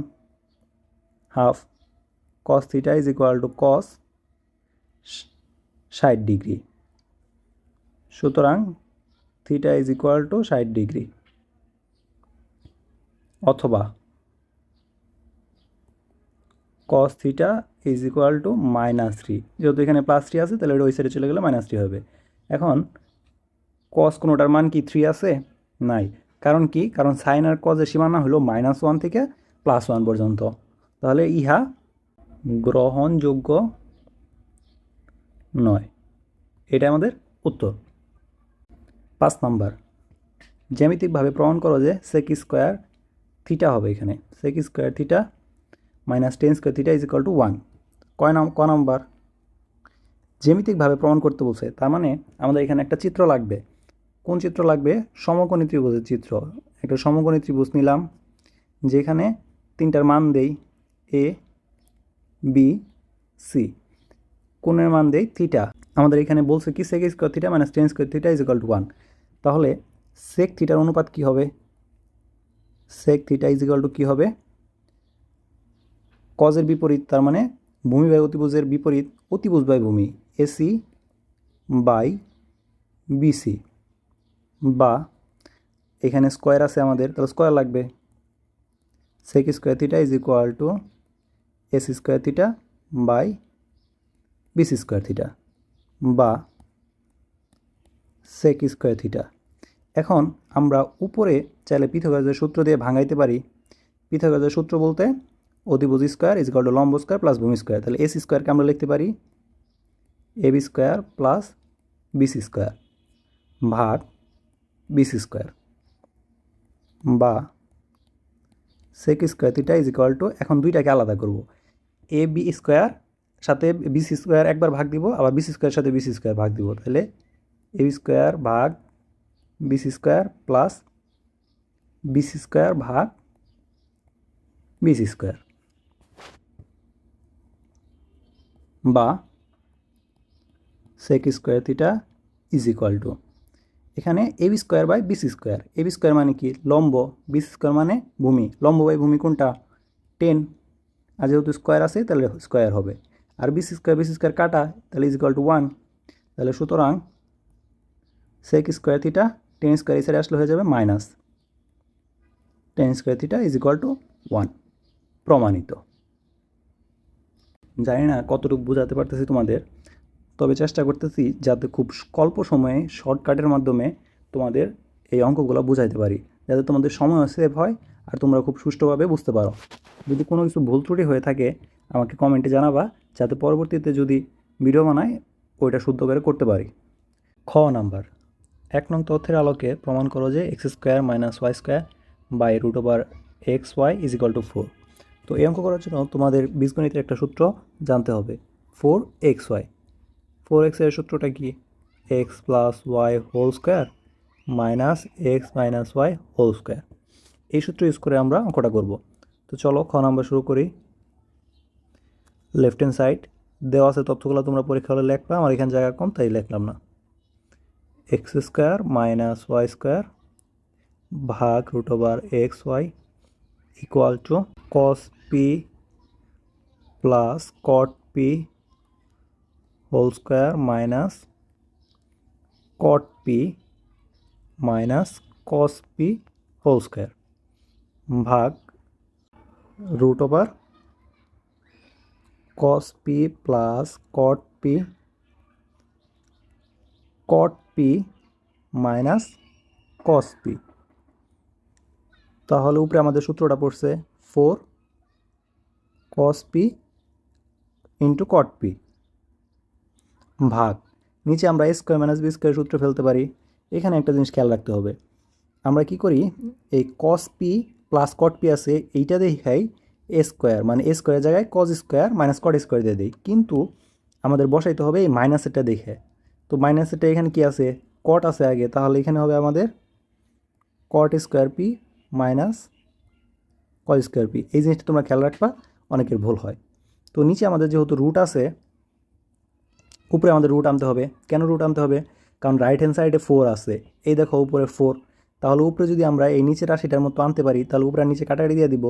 half, cos theta is equal to cos 60 degree, সুতরাং theta is equal to 60 degree. অথবা cos theta is equal to -3, যেহেতু এখানে +3 আছে তাহলে ওই সাইডে চলে গেলে -3 হবে। এখন কস কোনোটার মান কি 3 আছে, নাই, কারণ কি, কারণ সাইন আর কজের সীমানা হলো -1 থেকে +1 পর্যন্ত। তাহলে ইহা গ্রহণযোগ্য নয়। এটা আমাদের উত্তর। 5 নাম্বার, জ্যামিতিকভাবে প্রমাণ করো যে সেক স্কোয়ার থিটা হবে এখানে। Sec square theta minus tan square theta is equal to 1। ক নাম্বার? জ্যামিতিকভাবে প্রমাণ করতে বলছে, তার মানে আমাদের এখানে একটা চিত্র লাগবে। কোন চিত্র লাগবে? সমকোণী ত্রিভুজের চিত্র। একটা সমকোণী ত্রিভুজ নিলাম, যেখানে তিনটার মান দেই এ বি সি, কোণের মান দেই থিটা। আমাদের এখানে বলছে কি sec square theta minus tan square theta is equal to 1। তাহলে সেক থিটার অনুপাত কী হবে? Sec theta is equal to কী হবে? কজের বিপরীত, তার মানে ভূমি বাই অতিভুজের বিপরীত, অতিভুজ বাই ভূমি, এসি বাই বিসি, বা এখানে স্কোয়ার আছে আমাদের, তাহলে স্কোয়ার লাগবে। Sec square theta is equal to AC square theta by BC square theta, বা সেক স্কোয়ার থিটা। এখন আমরা উপরে চাইলে পিথাগোরাসের সূত্র দিয়ে ভাঙাইতে পারি। পিথাগোরাসের সূত্র বলতে অতিভুজ স্কোয়ার ইজ ইকুয়াল টু লম্ব স্কোয়ার প্লাস ভূমি স্কোয়ার। তাহলে এসি স্কোয়ারকে আমরা লিখতে পারি AB square plus BC square ভাগ বিসি স্কোয়ার, বা sec square theta is equal to, এখন দুইটাকে আলাদা করব, এ বি স্কোয়ার সাথে বিসি স্কোয়ার একবার ভাগ দিব, আবার বিসি স্কোয়ার সাথে বিসি স্কোয়ার ভাগ দিব। তাহলে এবি স্কোয়ার ভাগ BC square plus BC square ভাগ বিসি স্কোয়ার, বা sec square theta is equal to, এখানে AB square by BC square. AB square মানে কি? লম্ব। বিসি স্কোয়ার মানে ভূমি। লম্ব বাই ভূমি কোনটা? 10। আর যেহেতু স্কোয়ার আছে তাহলে স্কোয়ার হবে। আর বিসি স্কোয়ার কাটা, তাহলে ইজ ইকুয়াল টু 1। তাহলে সুতরাং সেক স্কোয়ার থিটা 10 স্কোয়ার এই সাইডে আসলে হয়ে যাবে minus 10 square theta is equal to 1। প্রমাণিত। জানি না কতটুকু বোঝাতে পারতেছি তোমাদের, তবে চেষ্টা করতেছি যাতে খুব অল্প সময়ে শর্টকাটের মাধ্যমে তোমাদের এই অঙ্কগুলো বুঝাইতে পারি, যাতে তোমাদের সময়ও সেভ হয় আর তোমরা খুব সুষ্ঠুভাবে বুঝতে পারো। যদি কোনো কিছু ভুল ত্রুটি হয়ে থাকে আমাকে কমেন্টে জানাবা, যাতে পরবর্তীতে যদি ভিডিও বানাই ওইটা শুদ্ধ করে করতে পারি। খ নাম্বার, 1 নং তথ্যের আলোকে প্রমাণ করো যে x square minus y square by root over x y is equal to 4। তো এই অঙ্ক করার জন্য তোমাদের বীজগণিতের একটা সূত্র জানতে হবে, 4xy। 4x এর সূত্রটা কি? X plus y whole square minus x minus y whole square. এই সূত্র ইউজ করে আমরা অঙ্কটা করব। তো চলো খ নাম্বার শুরু করি। লেফট হ্যান্ড সাইড দেওয়া আছে তথ্যগুলো তোমরা পরীক্ষা হলে লিখবা, আমার এখানে জায়গা কম তাই লিখলাম না। X square minus y square ভাগ root over x y equal to cos p plus cot p whole square minus cot p minus cos p whole square ভাগ root over cos p plus cot p minus cos p. তাহলে উপরে আমাদের সূত্রটা পড়ছে 4 cos p into cot p ভাগ, নিচে আমরা a square minus B square সূত্র ফেলতে পারি। এখানে একটা জিনিস খেয়াল রাখতে হবে, আমরা কি করি, এই কস পি প্লাস কট পি আছে এইটা দেখাই এ স্কোয়ার, মানে এ স্কোয়ারের জায়গায় cos square minus cot square দিয়ে দিই, কিন্তু আমাদের বসাইতে হবে এই মাইনাসেরটা দেখে। তো মাইনাসেরটা এখানে কি আছে? কট আছে আগে, তাহলে এখানে হবে আমাদের কট স্কোয়ার পি মাইনাস কট স্কোয়ার পি। এই জিনিসটা তোমরা খেয়াল রাখবা, অনেকের ভুল হয়। তো নিচে আমাদের যেহেতু রুট আছে, উপরে আমাদের রুট আনতে হবে। কেন রুট আনতে হবে? কারণ রাইট হ্যান্ড সাইডে 4 আছে, এই দেখো উপরে 4, তাহলে উপরে যদি আমরা এই নিচের রাশিটার মতো আনতে পারি তাহলে উপরে নিচে কাটাকাটি দিয়ে দিব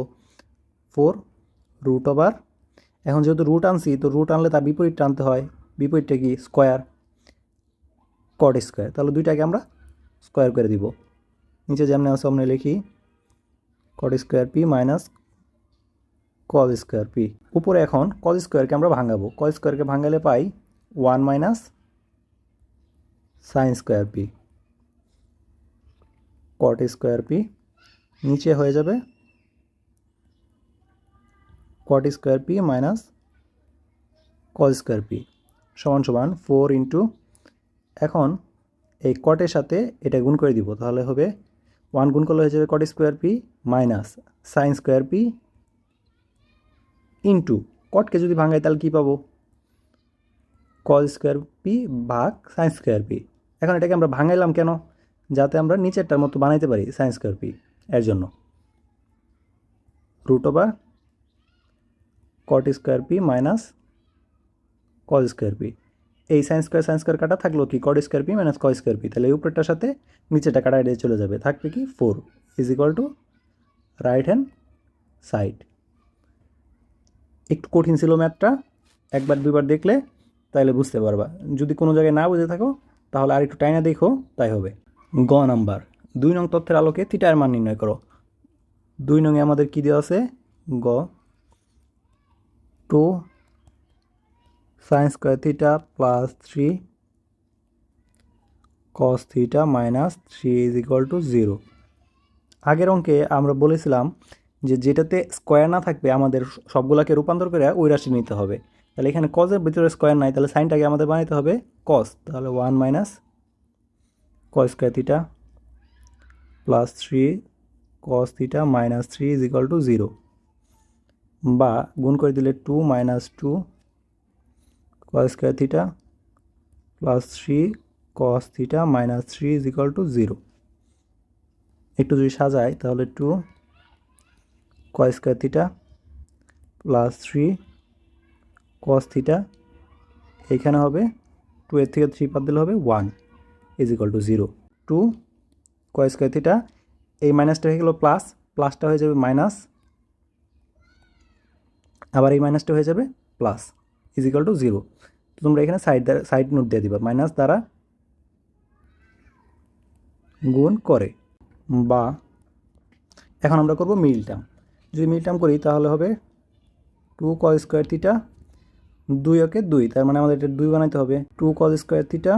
4 রুট ওভার। এখন যেহেতু রুট আনছি তো রুট আনলে তার বিপরীতটা আনতে হয়, বিপরীতটা কি? Square cot square. তাহলে দুইটাকে আমরা স্কোয়ার করে দিব, নিচে যেমন আছে সামনে লিখি কট square P minus cos square P. উপরে এখন কজ স্কোয়ারকে আমরা ভাঙাবো, কজ স্কোয়ারকে ভাঙালে পাই 1 মাইনাস সাইন স্কোয়ার পি। কট স্কোয়ার পি, নিচে হয়ে যাবে cot square P minus cos square P সমান সমান 4 ইন্টু, এখন এই কটের সাথে এটা গুণ করে দিব, তাহলে হবে 1 গুণ করলে হয়ে যাবে cot square P minus sine square p into, কটকে যদি ভাঙাই তাহলে কী পাবো, কজ স্কোয়ার পি ভাগ সাইন স্কোয়ার পি। এখন এটাকে আমরা ভাঙাইলাম কেন, যাতে আমরা নিচেরটার মতো বানাইতে পারি সাইন স্কোয়ার পি, এর জন্য root over cot square P minus cos square P. এই সাইন স্কোয়ার কাটা থাকলো কি cot square P minus cos square P, তাহলে এই উপরেরটার সাথে নিচেটা কাটা দিয়ে চলে যাবে, থাকবে কি 4 is equal two right hand side. একটু কঠিন ছিল ম্যাথটা, একবার দুইবার দেখলে তাহলে বুঝতে পারবা, যদি কোনো জায়গায় না বুঝে থাকো তাহলে আর একটু টাইনা দেখো, তাই হবে। গ নাম্বার, 2 নং তথ্যের আলোকে থিটার মান নির্ণয় করো। 2 নংয়ে আমাদের কী দেওয়া আছে, গ 2 sine square theta plus 3 cos theta minus 3 is equal to 0। আগের অঙ্কে আমরা বলেছিলাম যে যেটাতে স্কোয়ার না থাকবে আমাদের সবগুলোকে রূপান্তর করে ওই রাশি নিতে হবে, তাহলে এখানে কজের ভিতরে স্কোয়ার নাই, তাহলে সাইনটাকে আমাদের বানাইতে হবে কস, তাহলে 1 minus cos square theta plus 3 cos theta minus 3 is equal to 0, বা গুণ করে দিলে 2 minus 2 cos square theta plus 3 cos theta minus 3 is equal to 0। একটু যদি সাজাই তাহলে 2 cos square theta plus 3 cos theta, এখানে হবে 2 এর থেকে 3 বাদ দিলে হবে 1 is equal to 0। 2 cos square theta, এই মাইনাসটা হয়ে গেল প্লাস, প্লাসটা হয়ে যাবে মাইনাস, আবার এই মাইনাসটা হয়ে যাবে প্লাস ইজ ইকুয়াল টু 0। তো তোমরা এখানে সাইড নোট দিয়ে দিবা, মাইনাস দ্বারা গুণ করে, বা এখন আমরা করব মিডল টার্ম। যদি মিডল টার্ম করি তাহলে হবে 2 কস স্কোয়ার থিটা, 2 ওকে 2, তার মানে আমাদের এটা 2 বানাইতে হবে, 2 cos square theta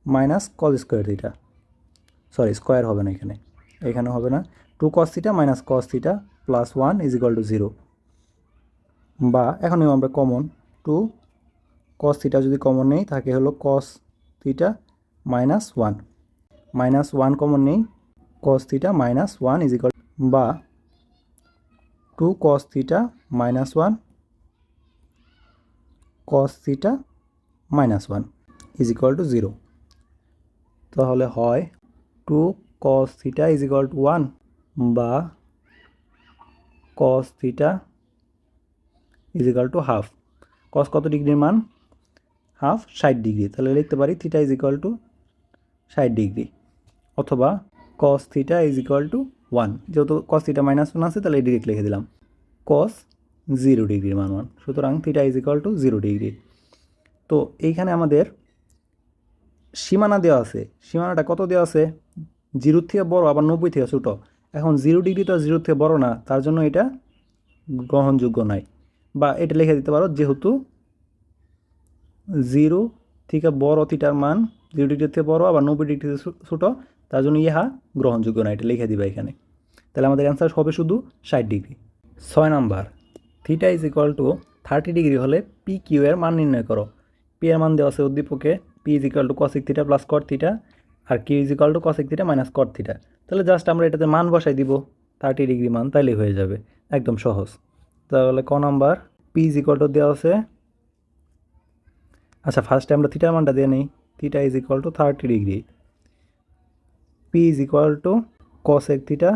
minus cos square theta, sorry square হবে না এখানে, এখানে হবে না, 2 cos theta minus cos theta plus 1 is equal to 0, বা এখন আমরা কমন 2 কস থিটা যদি কমন নেই থাকে হলো cos theta minus 1, minus 1 common নেই, cos theta minus 1 is equal, বা 2 cos theta minus 1 cos theta minus 1 is equal to 0। তাহলে হয় 2 cos theta is equal to 1, বা cos theta is equal to half. Cos কত ডিগ্রির মান, half 60 degree, তাহলে লিখতে পারি theta is equal to 60 degree, অথবা cos theta is equal to 1, যেহেতু কস থিটা মাইনাস 1 আছে তাহলে ডিরেক্ট লিখে দিলাম কস 0 ডিগ্রির মান 1, সুতরাং theta is equal to 0 degree. তো এইখানে আমাদের সীমানা দেওয়া আছে, সীমানাটা কত দেওয়া আছে, 0 থেকে বড় আবার 90 থেকে ছোটো, এখন 0 ডিগ্রি তো 0 থেকে বড় না, তার জন্য এটা গ্রহণযোগ্য নয়, বা এটা লিখে দিতে পারো যেহেতু 0 থেকে বড় থিটার মান 0 ডিগ্রি থেকে বড় আবার 90 ডিগ্রি থেকে ছোটো, তার জন্য ইহা গ্রহণযোগ্য না, এটা লিখে দিবা এখানে, তাহলে আমাদের অ্যান্সার হবে শুধু 60 degree. 6 number, theta is equal to 30 degree হলে পি কিউ এর মান নির্ণয় করো। পি এর মান দেওয়া আছে উদ্দীপকে, P is equal to cosec theta plus cot theta, আর Q is equal to cosec theta minus cot theta, তাহলে জাস্ট আমরা এটাতে মান বসাই দিব 30 ডিগ্রি মান, তাইলেই হয়ে যাবে, একদম সহজ। তাহলে ক number, P is equal to দেওয়া আছে, আচ্ছা ফার্স্টে আমরা থিটার মানটা দিয়ে নিই, theta is equal to 30 degree, P is equal to cosec theta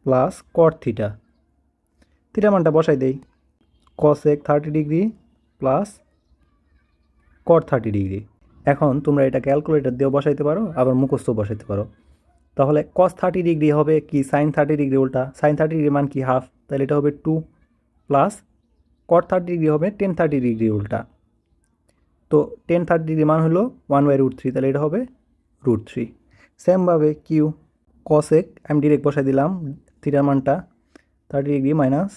plus cot theta, থিটার মানটা বসাই দেই, cosec 30 degree plus cot 30 degree. এখন তোমরা এটা ক্যালকুলেটর দিয়েও বসাইতে পারো, আবার মুখস্থ বসাইতে পারো। তাহলে কস 30 ডিগ্রি হবে কি সাইন 30 ডিগ্রি উল্টা, সাইন 30 ডিগ্রি মান কি হাফ, তাহলে এটা হবে 2 প্লাস কট 30 ডিগ্রি হবে টেন 30 ডিগ্রি উল্টা, তো টেন 30 ডিগ্রি মান হলো 1/√3, তাহলে এটা হবে √3। সেমভাবে কিউ কসেক আমি ডিরেক্ট বসাই দিলাম থিটার মানটা 30 degree minus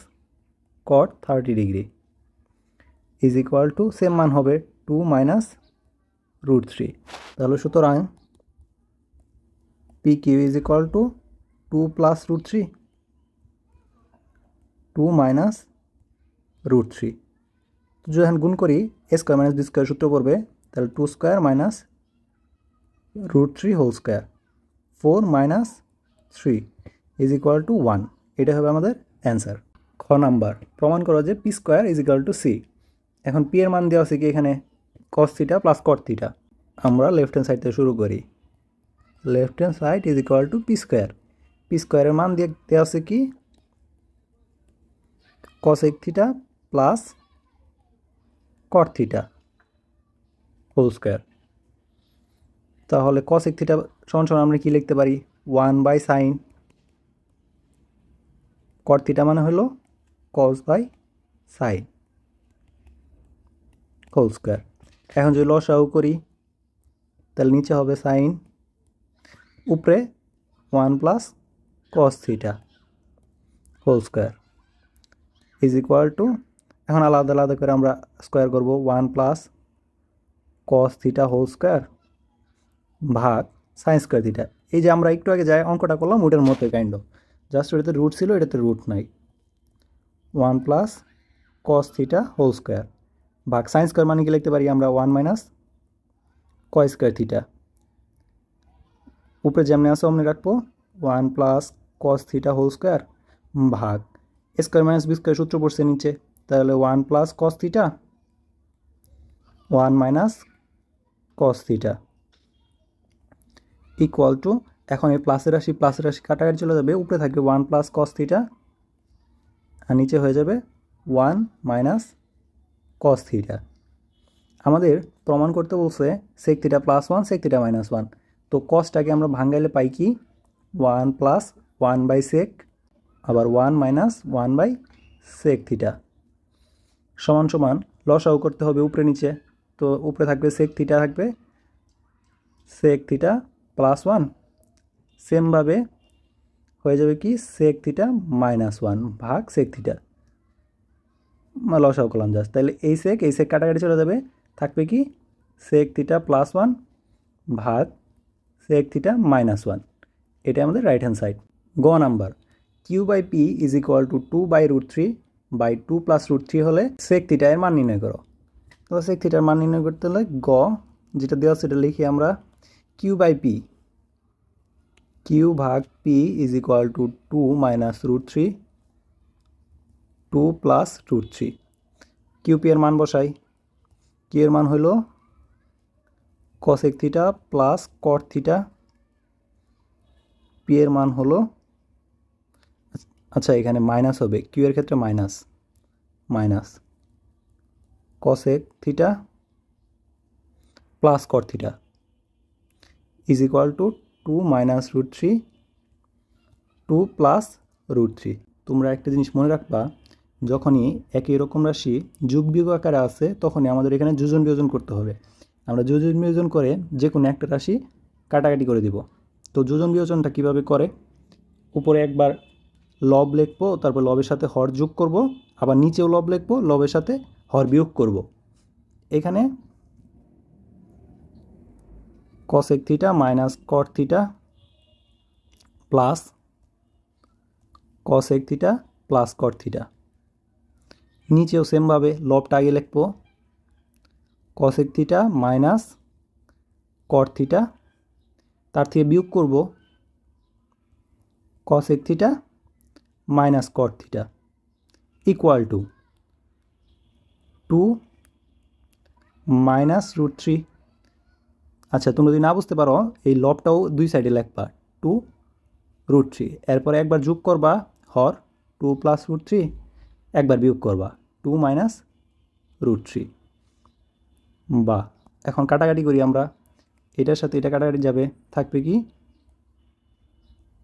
cot 30 degree is equal to same মান হবে 2 মাইনাস √3, তাহলে সুতরাং P Q is equal to 2 plus root three, 2 minus root three. তো যদি এখন গুণ করি A square minus B square সূত্র পড়বে, তাহলে 2 square minus root three whole square, 4 minus 3 is equal to 1। এটা হবে আমাদের অ্যান্সার। খ নাম্বার, প্রমাণ করো যে P square is equal to C. এখন পি এর মান দেওয়া আছে কি এখানে cos theta plus cot theta. আমরা লেফট হ্যান্ড সাইড থেকে শুরু করি। Left hand side is equal to P square. P স্কোয়ারের মান দিয়ে দেওয়া আছে কি cosec theta plus cot theta whole square. তাহলে কসেক থিটা সমান সমান আমরা কি লিখতে পারি 1 বাই সাইন কট থিটা মানে হলো cos by sine whole square. এখন যদি লসাগু করি তাহলে নিচে হবে সাইন, উপরে 1 plus cos theta whole square is equal to, এখন আলাদা আলাদা করে আমরা স্কোয়ার করব 1 plus cos theta whole square ভাগ সাইন স্কোয়ার থিটা। এই যে আমরা একটু আগে যাই অঙ্কটা করলাম ওটার মতোই কাইন্ড অফ, জাস্ট ওটাতে রুট ছিল, এটাতে রুট নাই। 1 plus cos theta whole square ভাগ সাইন স্কোয়ার মানে কি লিখতে পারি আমরা 1 মাইনাস কয় স্কোয়ার থিটা, উপরে যেমনি আছে অমনি রাখবো 1 plus cos theta whole square ভাগ স্কোয়ার মাইনাস বি স্কোয়ার সূত্র পড়ছে নিচে, তাহলে 1 plus cos theta 1 minus cos theta equal to, এখন এই প্লাসের রাশি কাটাকাটি চলে যাবে, উপরে থাকবে 1 প্লাস কস থিটা আর নিচে হয়ে যাবে 1 মাইনাস কস থিটা। আমাদের প্রমাণ করতে বলছে sec theta plus 1 sec theta minus 1। তো কসটাকে আমরা ভাঙাইলে পাই কি 1 প্লাস 1 বাই সেক আবার 1 মাইনাস 1 বাই সেক থিটা সমান সমান লসাগু করতে হবে উপরে নিচে। তো উপরে থাকবে সেক থিটা, থাকবে সেক থিটা প্লাস 1, সেমভাবে হয়ে যাবে কি সেক থিটা মাইনাস 1 ভাগ সেক থিটা, লসাগু করলাম জাস্ট। তাহলে এই সেক কাটাকাটি চলে যাবে, থাকবে কি সেক থিটা প্লাস 1 ভাগ সেক থিটা মাইনাস 1। এটা আমাদের রাইট হ্যান্ড সাইড। গ number, Q by P is equal to 2 by root three by 2 plus root three হলে সেক থিটা এর মান নির্ণয় করো। তো সেক থিটার মান নির্ণয় করতে হলে গ যেটা দেওয়া সেটা লিখি আমরা, কিউ বাই পি, কিউ ভাগ P is equal to 2 minus root three 2 plus root three. Q P এর মান বসাই, কিউ এর মান হলো cosec theta plus cot theta, P এর মান হলো, আচ্ছা এখানে মাইনাস হবে, কিউ এর ক্ষেত্রে minus cosec theta plus cot theta is equal to 2 minus root three 2 plus root three. তোমরা একটা জিনিস মনে রাখবা, যখনই একই রকম রাশি যোগ বিয়োগ আকারে আছে তখনই আমাদের এখানে যোজন বিয়োজন করতে হবে। আমরা যোজন বিয়োজন করে যে কোনো একটা রাশি কাটাকাটি করে দিব। তো যোজন বিয়োজনটা কিভাবে করে, উপরে একবার লব লিখবো, তারপর লবের সাথে হর যোগ করব, আবার নিচেও লব লিখবো, লবের সাথে হর বিয়োগ করব। এখানে cosec theta minus cot theta plus cosec theta plus cot theta, নিচেও সেমভাবে লবটা আগে লিখবো cosec theta minus cot theta, তার থেকে বিয়োগ করব cosec theta minus cot theta equal to 2 minus root three. আচ্ছা তোমরা যদি না বুঝতে পারো এই লবটাও দুই সাইডে লিখবা 2 রুট থ্রি, এরপরে একবার যোগ করবা হর 2 প্লাস রুট থ্রি, একবার বিয়োগ করবা 2 মাইনাস রুট থ্রি। বা এখন কাটাকাটি করি আমরা, এটার সাথে এটা কাটাকাটি যাবে, থাকবে কি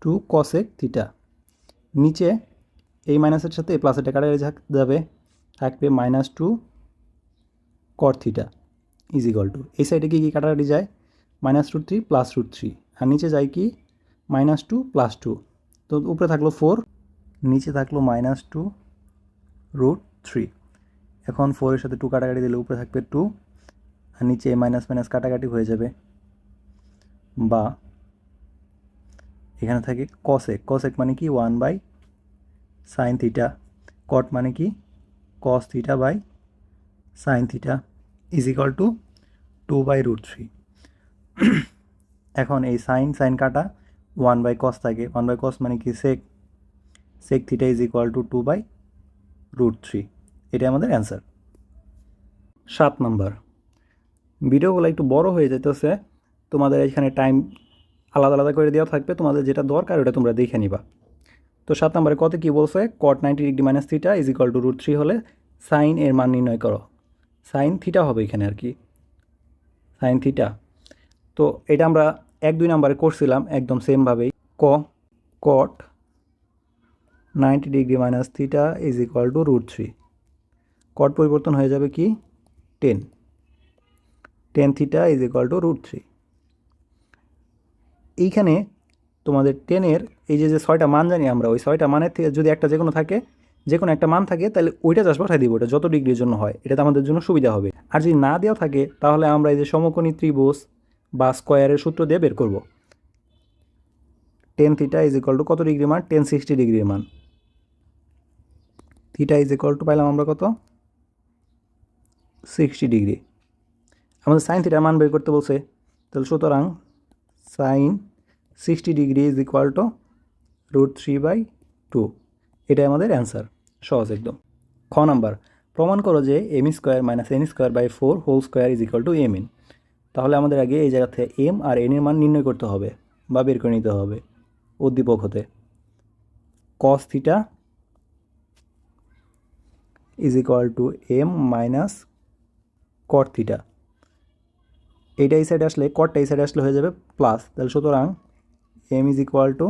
2 কসেক থিটা, নিচে এই মাইনাসের সাথে এই প্লাসেরটা কাটাকাটি যাবে, থাকবে minus 2 cot theta is equal to, এই সাইডে কি কাটাকাটি যায় minus root three plus root three, আর নিচে যায় কি মাইনাস 2 প্লাস 2। তো উপরে থাকলো 4, নিচে থাকলো মাইনাস 2 রুট থ্রি। এখন 4 এর সাথে 2 কাটাকাটি দিলে উপরে থাকবে 2 আর নিচে মাইনাস মাইনাস কাটাকাটি হয়ে যাবে, বা এখানে থাকে কসেক, কসেক মানে কি 1 বাই সাইন থিটা, কট মানে কি cos theta by sine theta is equal to 2/√3। এখন এই সাইন সাইন কাটা 1 বাই কস থাকে, 1 বাই কস মানে কি sec, sec theta is equal to 2/√3। এটা আমাদের অ্যান্সার। 7 নাম্বার, ভিডিওগুলো একটু বড় হয়ে যেতেছে, তোমাদের এখানে টাইম আলাদা আলাদা করে দেওয়া থাকবে, তোমাদের যেটা দরকার ওটা তোমরা দেখে নিবা। তো 7 নম্বরে কত কী বলছে, কট 90 degree minus theta is equal to √3 হলে সাইন এর মান নির্ণয় করো। সাইন থিটা হবে এখানে আর কি, সাইন থিটা। তো এটা আমরা 1-2 নাম্বারে করছিলাম একদম সেমভাবেই। কট 90 degree minus theta is equal to √3, কট পরিবর্তন হয়ে যাবে কি 10 থিটা ইজ ইকুয়াল টু √3। এইখানে তোমাদের 10-এর এই যে 6টা মান জানি আমরা, ওই 6টা মানের থেকে যদি একটা যে কোনো একটা মান থাকে তাহলে ওইটা জাস্ট বসাই দিব, ওটা যত ডিগ্রির জন্য হয় এটা আমাদের জন্য সুবিধা হবে। আর যদি না দেওয়া থাকে তাহলে আমরা এই যে সমকোণী ত্রিভুজ বা স্কোয়ারের সূত্র দিয়ে বের করব। 10 থিটা ইজ ইকুয়াল টু কত ডিগ্রি মান, 1060 ডিগ্রির মান। থিটা ইজ ইকুয়াল টু পাইলাম আমরা কত 60 ডিগ্রি। আমাদের সাইন থিটার মান বের করতে বলছে, তাহলে সুতরাং sine 60 degree is equal to √3/2। এটাই আমাদের অ্যান্সার, সহজ একদম। খ নাম্বার, প্রমাণ করো যে m² - n²/4 whole square is equal to mn। তাহলে আমাদের আগে এই জায়গা থেকে m আর n এর মান নির্ণয় করতে হবে বা বের করে নিতে হবে উদ্দীপক হতে। cos theta is equal to m minus cot theta. এইটা এই সাইডে আসলে, কটটা এই সাইডে আসলে হয়ে যাবে প্লাস, তাহলে সুতরাং m is equal two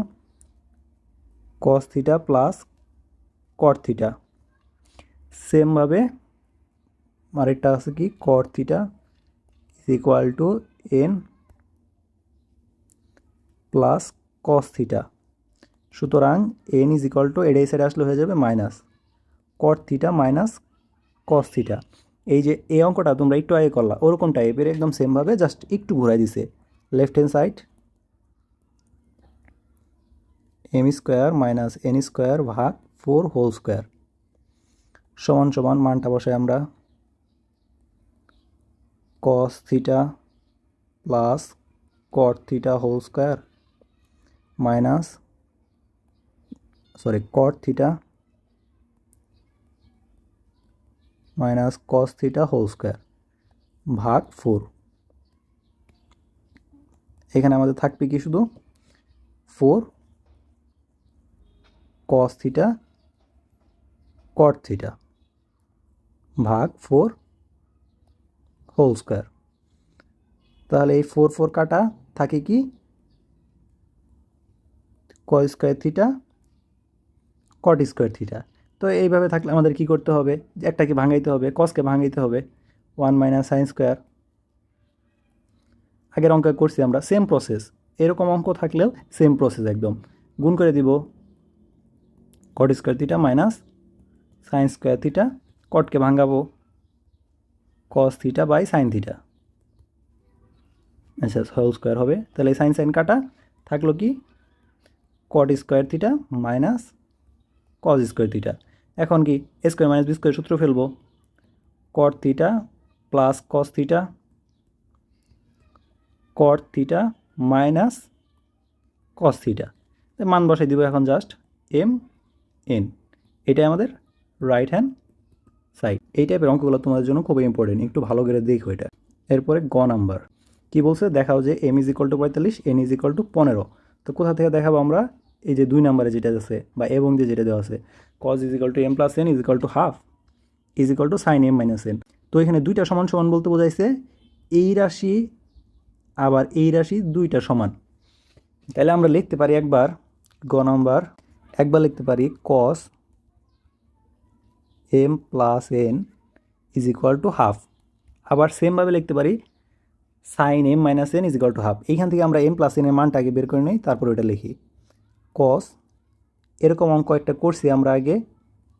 cos theta plus cot theta. সেমভাবে আরেকটা আছে কি cot theta is equal two n plus cos theta. সুতরাং n ইজ ইকুয়াল টু এটা এই সাইডে আসলে হয়ে যাবে minus cot theta minus cos theta. এই যে এই অঙ্কটা তোমরা একটু আগে করলা ওরকম টাইপের একদম সেমভাবে জাস্ট একটু ঘুরাই দিছে left hand side, m² - n²/4 whole square সমান সমান মানটা বসাই আমরা cos theta plus cot theta whole square minus cot theta minus cos theta whole square ভাগ 4। এখানে আমাদের থাকবে কি শুধু 4 cos থিটা cot থিটা ভাগ 4 হোল স্কোয়ার। তাহলে এই 4 কাটা থাকে কি cos square theta cot square theta. তো এইভাবে থাকলে আমাদের কি করতে হবে, একটাকে ভাঙাইতে হবে, কসকে ভাঙাইতে হবে 1 মাইনাস সাইন স্কোয়ার। আগের অঙ্ক করছি আমরা, সেম প্রসেস, এরকম অঙ্ক থাকলেও সেম প্রসেস একদম গুণ করে দিব cot square theta minus sine square theta, কটকে ভাঙাবো cos theta by sine theta, আচ্ছা হোল স্কোয়ার হবে। তাহলে এই সাইন সাইন কাটা থাকলো কি cot square theta minus cos square theta. এখন কি a square minus b square সূত্র ফেলবো, cot theta plus cos theta cot theta minus cos theta, মান বসাই দিব এখন জাস্ট m n। এটাই আমাদের রাইট হ্যান্ড সাইড। এই টাইপের অঙ্কগুলো তোমাদের জন্য খুবই ইম্পর্টেন্ট, একটু ভালো করে দেখো এটা। এরপরে গ নাম্বার কি বলছে, দেখাও যে m = 45 n = 15। তো কোথা থেকে দেখাবো আমরা, এই যে 2 নাম্বারে যেটা আছে বা এবং যে যেটা দেওয়া আছে cos = m + n = half sin m - n। তো এখানে দুইটা সমান সমান বলতে বোঝাইছে এই রাশি আবার এই রাশি দুইটা সমান। তাহলে আমরা লিখতে পারি একবার গ নাম্বার, একবার লিখতে পারি cos m + n = হাফ, আবার সেমভাবে লিখতে পারি sin m - n = হাফ। এইখান থেকে আমরা m + n এর মানটা আগে বের করে নিই, তারপর ওটা লিখি cos। এরকম অঙ্ক একটা করছি আমরা আগে,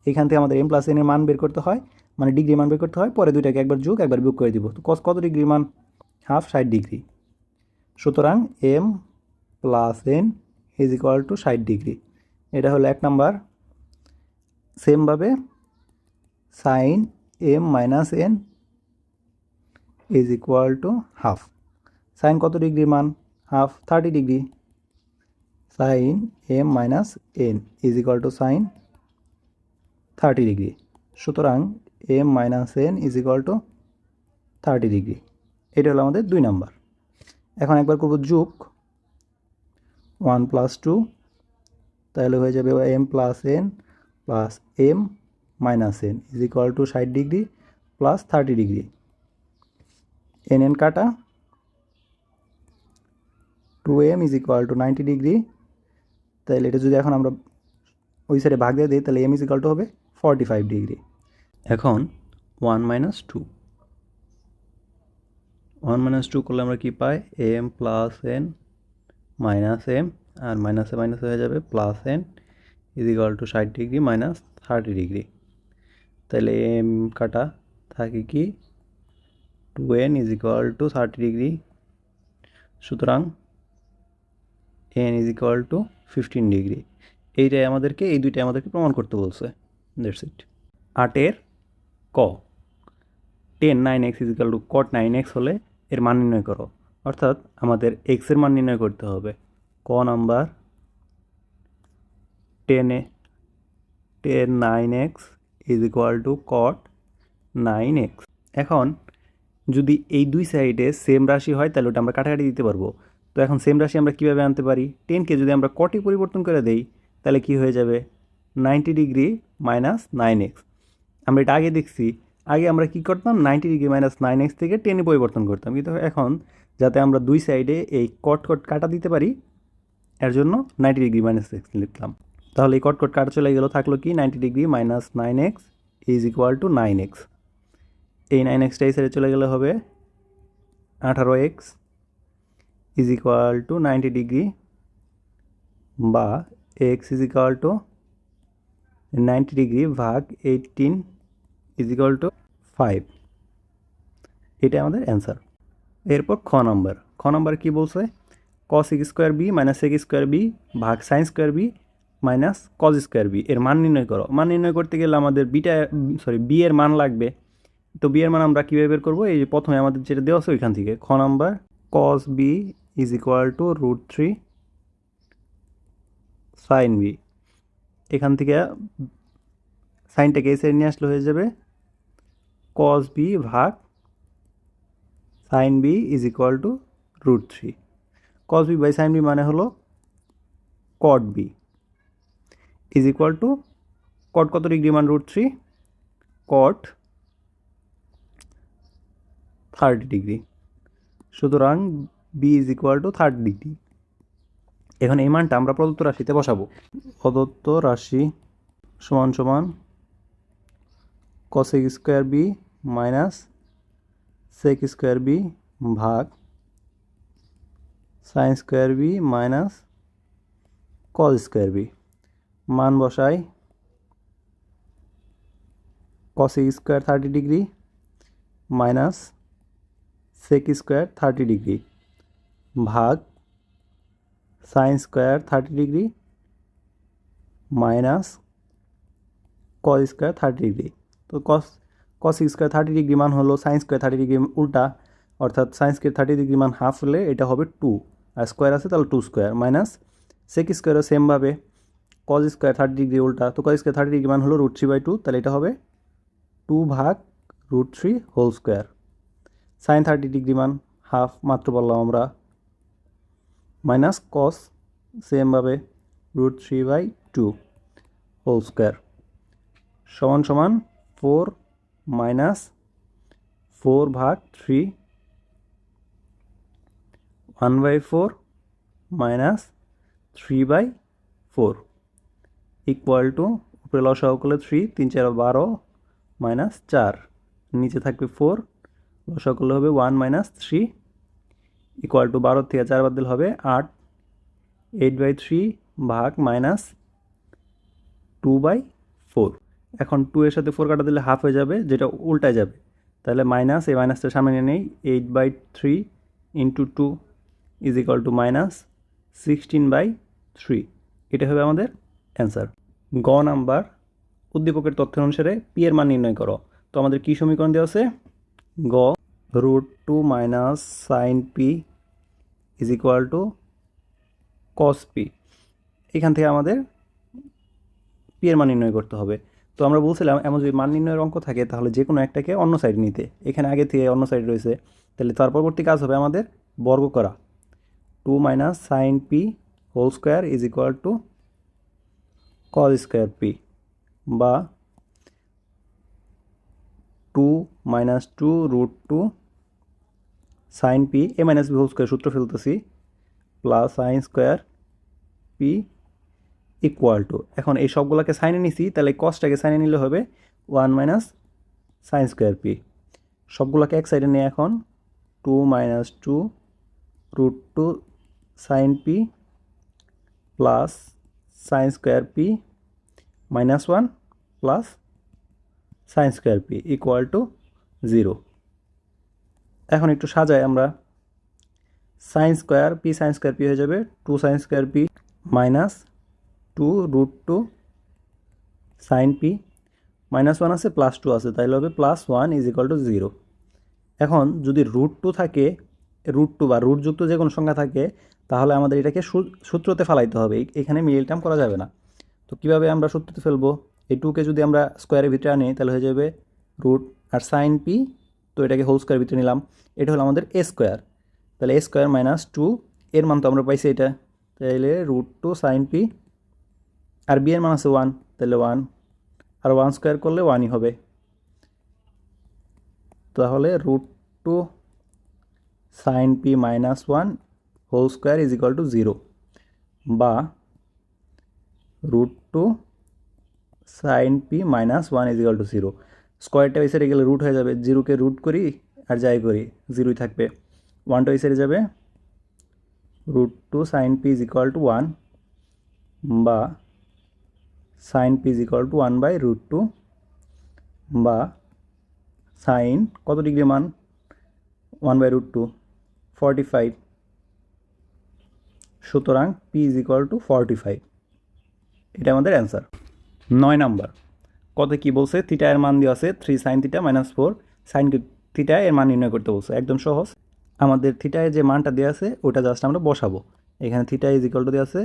এখান থেকে আমাদের m + n এর মান বের করতে হয়, মানে ডিগ্রি মান বের করতে হয়, পরে দুইটাকে একবার যোগ একবার বিয়োগ করে দিব। তো cos কত ডিগ্রি মান, হাফ 60 ডিগ্রি। সুতরাং m + n is equal to 60 degree. এটা হলো 1 নাম্বার। সেমভাবে sine m minus n is equal to half. Sine কত ডিগ্রি মান? Half, 30 degree. Sine m minus n is equal to sine 30 degree. সুতরাং m minus n is equal to 30 degree. এটা হলো আমাদের 2 number. এখন একবার করব যোগ 1 + 2, তাহলে হয়ে যাবে m plus n plus m minus n is equal to 60 degree plus 30 degree. N n কাটা, 2m is equal to 90 degree. তাহলে এটা যদি এখন আমরা ওই সাইডে ভাগ দিয়ে দিই তাহলে m ইজ ইকুয়াল টু হবে 45 ডিগ্রি। এখন 1 - 2, 1 - 2 করলে আমরা কি পাই? M plus n minus m, আর মাইনাসে মাইনাসে হয়ে যাবে plus n is equal to 60 degree minus 30 degree. তাহলে এম কাটা, থাকে কি 2n is equal to 30 degree. সুতরাং n is equal to 15 degree. এই দুইটাই আমাদেরকে প্রমাণ করতে বলছে। That's it. 8 ক, tan 9x is equal to cot 9x হলে এর মান নির্ণয় করো। অর্থাৎ আমাদের x এর মান নির্ণয় করতে হবে। ক number, tan 9x is equal to cot 9x। এখন যদি এই দুই সাইডে সেম রাশি হয় তাহলে ওটা আমরা কাটাকাটি দিতে পারবো। তো এখন সেম রাশি আমরা কীভাবে আনতে পারি? 10কে যদি আমরা কটে পরিবর্তন করে দেই তাহলে কি হয়ে যাবে? 90 ডিগ্রি মাইনাস 9x। আমরা এটা আগে দেখছি। আগে আমরা কি করতাম? 90 ডিগ্রি মাইনাস 9x থেকে 10-এ পরিবর্তন করতাম। কিন্তু এখন যাতে আমরা দুই সাইডে এই কট কাটা দিতে পারি, এর জন্য 90 ডিগ্রি মাইনাস x লিখলাম। তাহলে এই কট কাটা চলে গেল, থাকলো কি 90 degree minus 9x is equal two 9x। এই 9xটা এই সাইডে চলে গেলে হবে 18x is equal to 90 degree, বা x is equal to 90 degree ভাগ 18 ইজ ইকুয়াল টু 5। এটা আমাদের অ্যান্সার। এরপর খ নাম্বার কী বলছে? cos x square b minus sec square b ভাগ sin square b minus cos square b এর মান নির্ণয় করো। মান নির্ণয় করতে গেলে আমাদের বি এর মান লাগবে। তো বি এর মান আমরা কীভাবে বের করবো? এই যে প্রথমে আমাদের যেটা দেওয়া আছে ওইখান থেকে। খ number, cos b is equal to √3 sin b। এখান থেকে সাইনটাকে এই সাইড নিয়ে আসলে হয়ে যাবে cos b ভাগ sin b is equal to √3। cos b by sin b মানে হলো cot b is equal to cot কত ডিগ্রি মান? √3, cot 30 ডিগ্রি। সুতরাং b is equal to 30 degree. এখন এই মানটা আমরা প্রদত্ত রাশিতে বসাবো। প্রদত্ত রাশি সমান সমান cos x square b minus sec square b ভাগ sin square b minus cos square b. মান বসাই, cos x square 30 degree minus sec square 30 degree ভাগ sin square 30 degree minus cos square 30 degree. তো cos স্কোয়ার 30 ডিগ্রি মান হলো sin square 30 degree উল্টা, অর্থাৎ sin square 30 degree মান half হলে এটা হবে 2, আর স্কোয়ার আছে তাহলে 2 স্কোয়ার মাইনাস sec স্কোয়ারও সেমভাবে cos স্কোয়ার 30 ডিগ্রি উল্টা। তো cos স্কোয়ার 30 ডিগ্রি মান হলো √3/2, তাহলে এটা হবে 2 ভাগ √3 হোল স্কোয়ার। sin 30 ডিগ্রি মান হাফ মাত্র বললাম আমরা, মাইনাস cos সেমভাবে √3/2 হোল স্কোয়ার সমান সমান 4 মাইনাস 4 ভাগ 3 1/4 মাইনাস 3/4 ইকুয়াল টু, উপরে লসাগু করলে 3 3 4 12 মাইনাস 4, নিচে থাকবে 4, লসাগু করলে হবে 1 মাইনাস 3 ইকুয়াল টু 12 থেকে 4 বাদ দিলে হবে 8, 8/3 ভাগ মাইনাস 2/4। এখন 2 এর সাথে 4 কাটা দিলে হাফ হয়ে যাবে, যেটা উল্টায় যাবে। তাহলে মাইনাস, এই মাইনাসটা সামনে নিয়ে নেই, 8/3 into 2 is equal two minus 16/4। 3। এটা হবে আমাদের অ্যান্সার। গ নাম্বার, উদ্দীপকের তথ্য অনুসারে পি এর মান নির্ণয় করো। তো আমাদের কী সমীকরণ দেওয়া আছে? গ √2 minus sine P is equal to cos P. এখান থেকে আমাদের পি এর মান নির্ণয় করতে হবে। তো আমরা বলছিলাম এমন যদি মান নির্ণয়ের অঙ্ক থাকে তাহলে যে কোনো একটাকে অন্য সাইড নিতে। এখানে আগে থেকে অন্য সাইড রয়েছে, তাহলে তার পরবর্তী কাজ হবে আমাদের বর্গ করা। 2 minus sine P whole square is equal to cos square P, বা 2 minus 2√2 sine P A minus B whole square সূত্র ফেলতেছি, plus sine square P equal to, এখন এই সবগুলোকে সাইনে নিছি, তাহলে কসটাকে সাইনে নিলে হবে 1 মাইনাস সাইন স্কোয়ার পি। সবগুলোকে এক সাইডে নিয়ে এখন 2 minus 2√2 sine P plus sine square P minus 1 plus sine square P equal to 0। এখন একটু সাজাই আমরা, সাইন স্কোয়ার পি হয়ে যাবে 2 sine square P minus 2√2 sine P, minus 1 আছে প্লাস 2 আছে, তাইলে হবে প্লাস 1 ইজ ইকুয়াল টু 0। এখন যদি √2 থাকে, √2 বা রুটযুক্ত যে কোনো সংখ্যা থাকে, তাহলে আমাদের এটাকে সূত্রতে ফেলাইতে হবে, এখানে মিডল টার্ম করা যাবে না। তো কীভাবে আমরা সূত্রতে ফেলবো? এই 2কে যদি আমরা স্কোয়ারের ভিতরে আনি তাহলে হয়ে যাবে রুট আর সাইন পি, তো এটাকে হোল স্কোয়ার ভিতরে নিলাম, এটা হলো আমাদের এ স্কোয়ার। তাহলে এ স্কোয়ার মাইনাস 2 এর মান তো আমরা পাইছি এটা, তাহলে √2 সাইন পি, আর বি এর মান আছে 1, তাহলে 1 আর 1 স্কোয়ার করলে 1ই হবে। তাহলে √2 sine P minus 1 whole square is equal to 0, বা √2 sine P minus 1 is equal to 0। স্কোয়ারটা ওই সাইডে গেলে রুট হয়ে যাবে, 0কে রুট করি আর যাই করি 0ই থাকবে, 1টা ওই সাইডে যাবে, √2 sine P is equal to 1, বা sine P is equal to 1 by √2, বা সাইন কত ডিগ্রি মান 1 বাই √2 45, সুতরাং পি ইজ ইকুয়াল টু 45। এটা আমাদের অ্যান্সার। 9 নাম্বার, কত কি বলছে? থিটা এর মান দেওয়া আছে 3 sine theta minus 4 sine theta এর মান নির্ণয় করতে বলছে। একদম সহজ, আমাদের থিটায় যে মানটা দেওয়া আছে ওটা জাস্ট আমরা বসাবো। এখানে থিটা ইজ ইকুয়াল টু দেওয়া আছে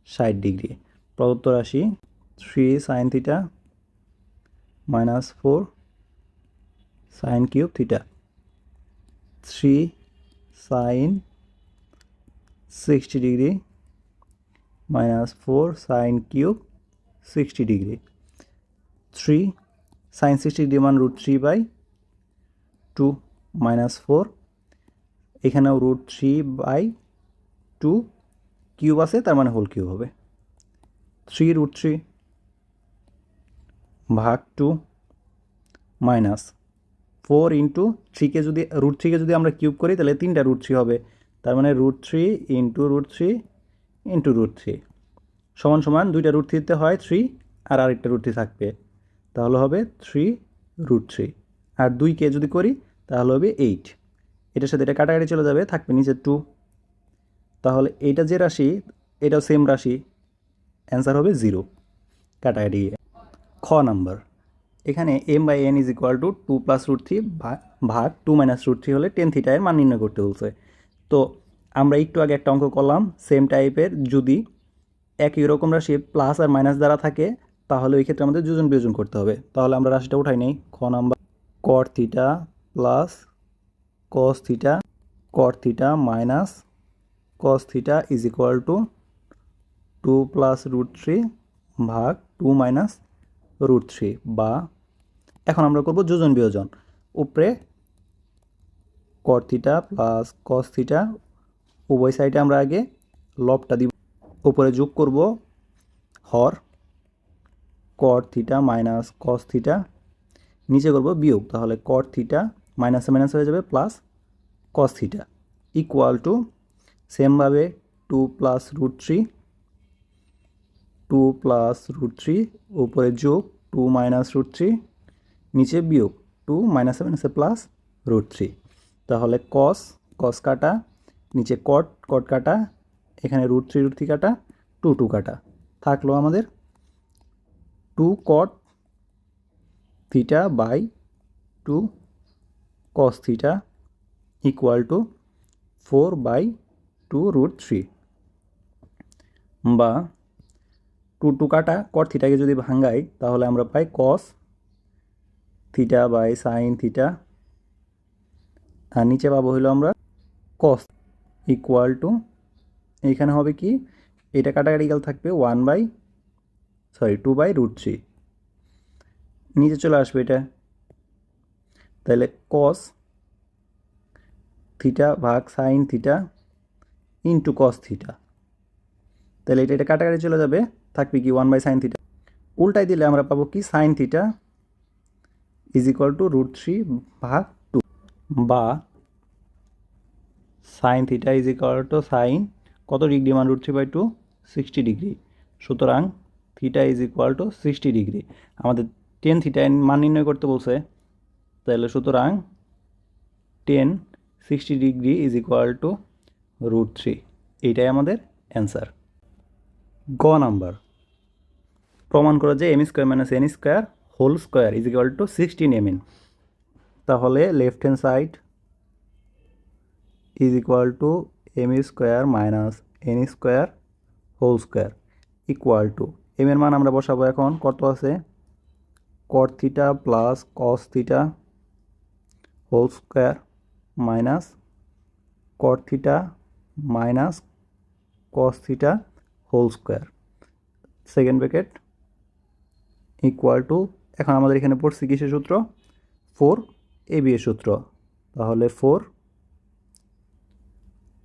60 ডিগ্রি। প্রদত্ত রাশি 3 sine theta minus 4 sine cube theta, 3 sine 60 degree minus 4 sine cube 60 degree, 3 sine 60 degree মান √3/2 মাইনাস 4, এখানেও √3/2 কিউব আছে, তার মানে হোল কিউব হবে, 3√3 ভাগ 2 মাইনাস 4 ইন্টু 3কে যদি √3কে যদি আমরা কিউব করি তাহলে 3টা √3 হবে, তার মানে √3 ইন্টু √3 ইন্টু √3 সমান সমান 2টা √3তে হয় 3 আর আরেকটা √3 থাকবে, তাহলে হবে 3√3, আর 2কে যদি করি তাহলে হবে 8। এটার সাথে এটা কাটাকাটি চলে যাবে, থাকবে নিচে 2। তাহলে এইটা যে রাশি এটাও সেম রাশি, অ্যান্সার হবে 0, কাটাকাটি। খ নাম্বার, এখানে m/n is equal to 2 plus √3 ভাগ 2 মাইনাস √3 হলে টেন থিটা এর মান নির্ণয় করতে বলছে। তো আমরা একটু আগে একটা অঙ্ক করলাম সেম টাইপের, যদি একই রকম রাশি প্লাস আর মাইনাস দ্বারা থাকে তাহলে ওই ক্ষেত্রে আমাদের যোজন বিয়োজন করতে হবে। তাহলে আমরা রাশিটা উঠাই নেই। খ number, caught theta plus cos theta, caught theta minus cos theta is equal to 2 plus √3 ভাগ 2 মাইনাস √3, বা এখন আমরা করব যোজন বিয়োজন। উপরে cot theta plus cos theta, উভয় সাইডে আমরা আগে লবটা দিব, উপরে যোগ করব হর cot theta minus cos theta, নিচে করব বিয়োগ, তাহলে কট থিটা মাইনাসে মাইনাস হয়ে যাবে plus cos theta equal two সেমভাবে 2 প্লাস √3 উপরে যোগ 2 মাইনাস √3, নিচে বিয়োগ 2 মাইনাসে মাইনাসে প্লাস √3, তাহলে কস কাটা, নিচে কট কাটা, এখানে √3 কাটা, টু কাটা থাকলো আমাদের 2 cot theta by 2 cos theta equal to 4/2 √ 3 বা 2 কাটা cot থিটাকে যদি ভাঙাই তাহলে আমরা পাই cos theta by sine theta, আর নিচে পাবো হলো আমরা cos ইকুয়াল টু, এইখানে হবে কি এটা কাটাকাটি গেল থাকবে 2/√3, নিচে চলে আসবে এটা, তাহলে cos থিটা ভাগ sine theta into cos theta, তাহলে এটা কাটাকাটি চলে যাবে, থাকবে কি 1/sin থিটা। উল্টাই দিলে আমরা পাবো কি sine theta is equal to √3/2 বা sine theta is equal to sine কত ডিগ্রি মান √3/2 60 ডিগ্রি, সুতরাং theta is equal to 60 degree. আমাদের টেন থিটা মান নির্ণয় করতে বলছে, তাহলে সুতরাং 60 ডিগ্রি ইজ ইকুয়াল টু √3, এইটাই আমাদের অ্যান্সার। গ নাম্বার, প্রমাণ করা যে m² - n² whole square is equal to 16 mn, তাহলে left hand side is equal to m² - n² whole square equal to m এর মান আমরা বসাবো এখন কত আছে cot theta plus cos theta whole square minus cot theta minus cos theta whole square second bracket equal to, এখন আমাদের এখানে পড়ছি কিসের সূত্র 4ab এর সূত্র, তাহলে 4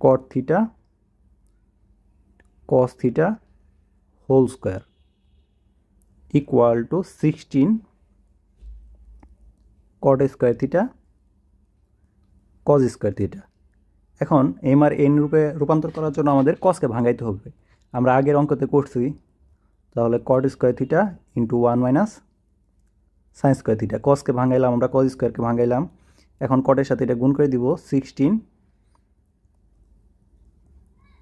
cot theta cos theta whole square equal to 16 cot square theta cos square theta. এখন m আর n রূপে রূপান্তর করার জন্য আমাদের cosকে ভাঙাইতে হবে, আমরা আগের অঙ্কতে করছি, তাহলে cot square theta into 1 minus sine square theta, cosকে ভাঙাইলাম আমরা cos স্কোয়ারকে ভাঙাইলাম, এখন cotএর সাথে এটা গুণ করে দিব 16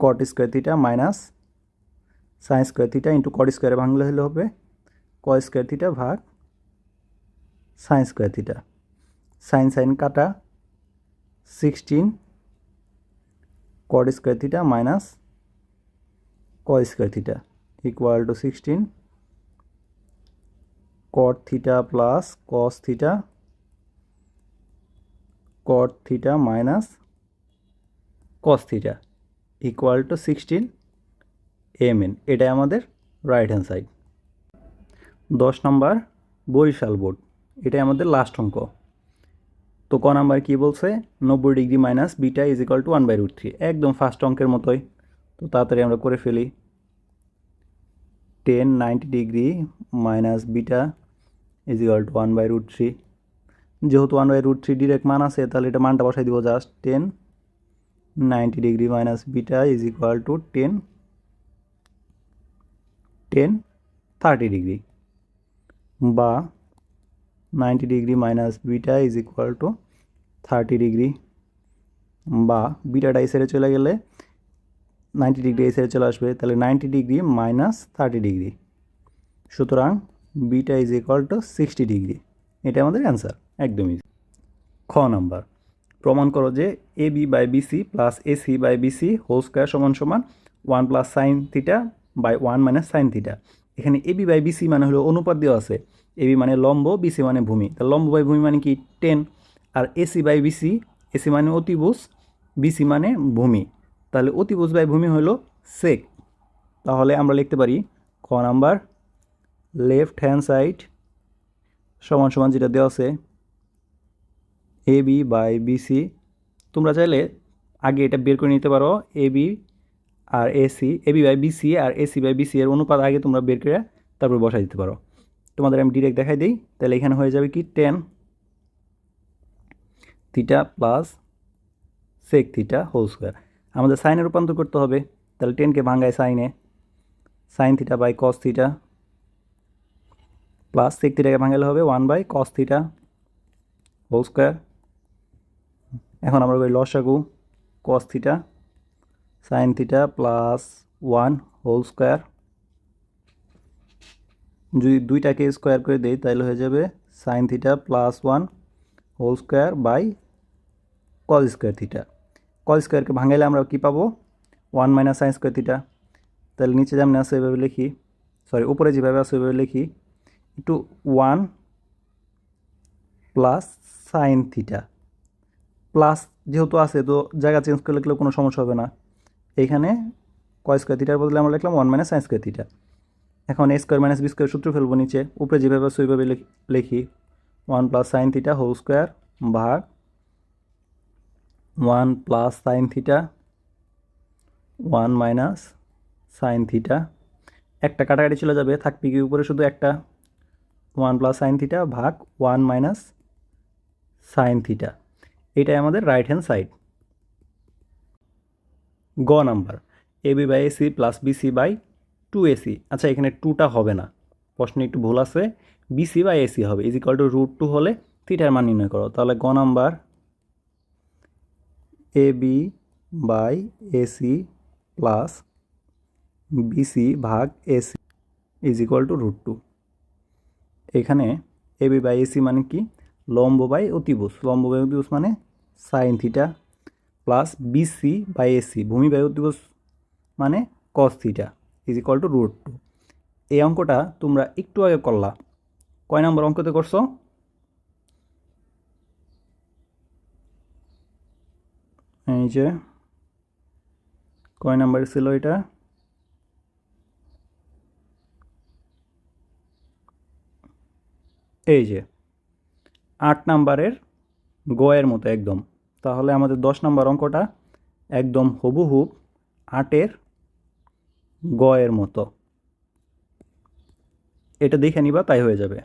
cot square theta minus sine square theta into cot স্কোয়ারে ভাঙলে হলে হবে cos স্কোয়ার থিটা ভাগ sine square theta, sine sine কাটা 16 cot square theta minus cos square theta equal to 16 cot theta plus cos theta cot theta minus cos theta equal to 16 mn, এটাই আমাদের right hand side. 10 number Barishal board, এটাই আমাদের last অঙ্ক। তো ক number কী বলছে 90 degree minus beta is equal two 1/√3, একদম first অঙ্কের মতোই, তো তাড়াতাড়ি আমরা করে ফেলি। 90 degree minus beta is equal two 1/√3, যেহেতু 1/√3 ডিরেক্ট মান আছে তাহলে এটা মানটা বসাই দিব just 90 degree minus beta is equal to 30 degree বা 90 degree minus beta is equal to 30 degree, বা বিটাটা এই সাইডে চলে গেলে 90 ডিগ্রি এই সাইডে চলে আসবে, তাহলে 90 ডিগ্রি মাইনাস 30 ডিগ্রি, সুতরাং beta is equal to 60 degree, এটা আমাদের অ্যান্সার একদমই। খ নাম্বার, প্রমাণ করো যে AB/BC plus AC/BC whole square সমান সমান 1 plus sine theta by 1 minus sine theta. এখানে AB/BC মানে হলো অনুপাত দেওয়া আছে, AB মানে লম্ব, BC মানে ভূমি, তাহলে লম্ব বাই ভূমি মানে কি 10, আর AC/BC, AC মানে অতিভুজ, BC মানে ভূমি, তাহলে অতিভুজ বাই ভূমি হলো সেক, তাহলে আমরা লিখতে পারি খ নাম্বার লেফট হ্যান্ড সাইড সমান সমান যেটা দেওয়া আছে AB/BC, তোমরা চাইলে আগে এটা বের করে নিতে পারো, AB আর AC, AB/BC আর AC/BC এর অনুপাত আগে তোমরা বের করে তারপর বসাই দিতে পারো। তোমাদের আমি ডিরেক্ট দেখাই দিই, তাহলে এখানে হয়ে যাবে কি 10 theta plus sec theta whole square, আমাদের সাইনে রূপান্তর করতে হবে, তাহলে 10কে ভাঙায় সাইনে, sine theta by cos theta plus sec থিটাকে ভাঙালে হবে 1/cos থিটা হোল স্কোয়ার। এখন আমরা করি লসাগু cos theta sine theta plus 1 whole square, যদি দুইটাকে স্কোয়ার করে দেই তাহলে হয়ে যাবে sine theta plus 1 whole square by cos square theta. Cos স্কোয়ারকে ভাঙাইলে আমরা কী পাবো? 1 মাইনাস সাইন স্কোয়ার থিটা। তাহলে নিচে যেমন আছে এভাবে লিখি, সরি উপরে যেভাবে আছে ওইভাবে লিখি, একটু 1 প্লাস সাইন থিটা, প্লাস যেহেতু আছে তো জায়গা চেঞ্জ করে লিখলেও কোনো সমস্যা হবে না। এইখানে কয় স্কোয়ার থিটার বদলে আমরা লিখলাম 1 মাইনাস সাইন স্কোয়ার থিটা। এখন A square minus B square সূত্র ফেলবো নিচে, উপরে যেভাবে আছে ওইভাবে লিখি 1 plus sine theta whole square ভাগ 1 plus sine theta 1 minus sine theta. একটা কাটাকাটি চলে যাবে, থাকবে কি উপরে শুধু একটা 1 প্লাস সাইন থিটা ভাগ 1 মাইনাস সাইন থিটা। এটাই আমাদের রাইট হ্যান্ড সাইড। গ number A B by AC plus BC by 2ac। আচ্ছা এখানে 2টা হবে না, প্রশ্নে একটু ভুল আছে, বিসি বাই এসি হবে। ইজ ইকুয়াল টু √2 হলে থিটার মান নির্ণয় করো। তাহলে গ number A B by AC plus BC ভাগ এসি ইজ ইকুয়াল টু √2। এখানে এ বি বাই এসি মানে কি? লম্ব বাই অতিভুজ। লম্ব বাই অতিভুজ মানে sine theta plus BC by AC ভূমি বাই অতিভুজ মানে cos theta is equal to √2। এই অঙ্কটা তোমরা একটু আগে করলা, কয় নম্বর অঙ্কতে করছো? এই যে কয় নাম্বার ছিল এটা? এই যে 8 নাম্বারের গয়ের মতো একদম। তাহলে আমাদের 10 নাম্বার অঙ্কটা একদম হুবহুব 8-এর গয়ের মতো। এটা দেখে নিবা তাই হয়ে যাবে।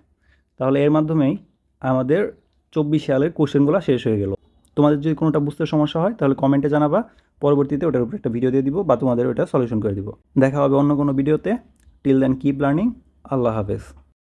তাহলে এর মাধ্যমেই আমাদের 24 সালের কোশ্চেনগুলো শেষ হয়ে গেল। তোমাদের যদি কোনোটা বুঝতে সমস্যা হয় তাহলে কমেন্টে জানাবা, পরবর্তীতে ওটার উপর একটা ভিডিও দিয়ে দিব বা তোমাদের ওটা সলিউশন করে দিব। দেখা হবে অন্য কোনো ভিডিওতে। Till then keep learning. আল্লাহ হাফেজ।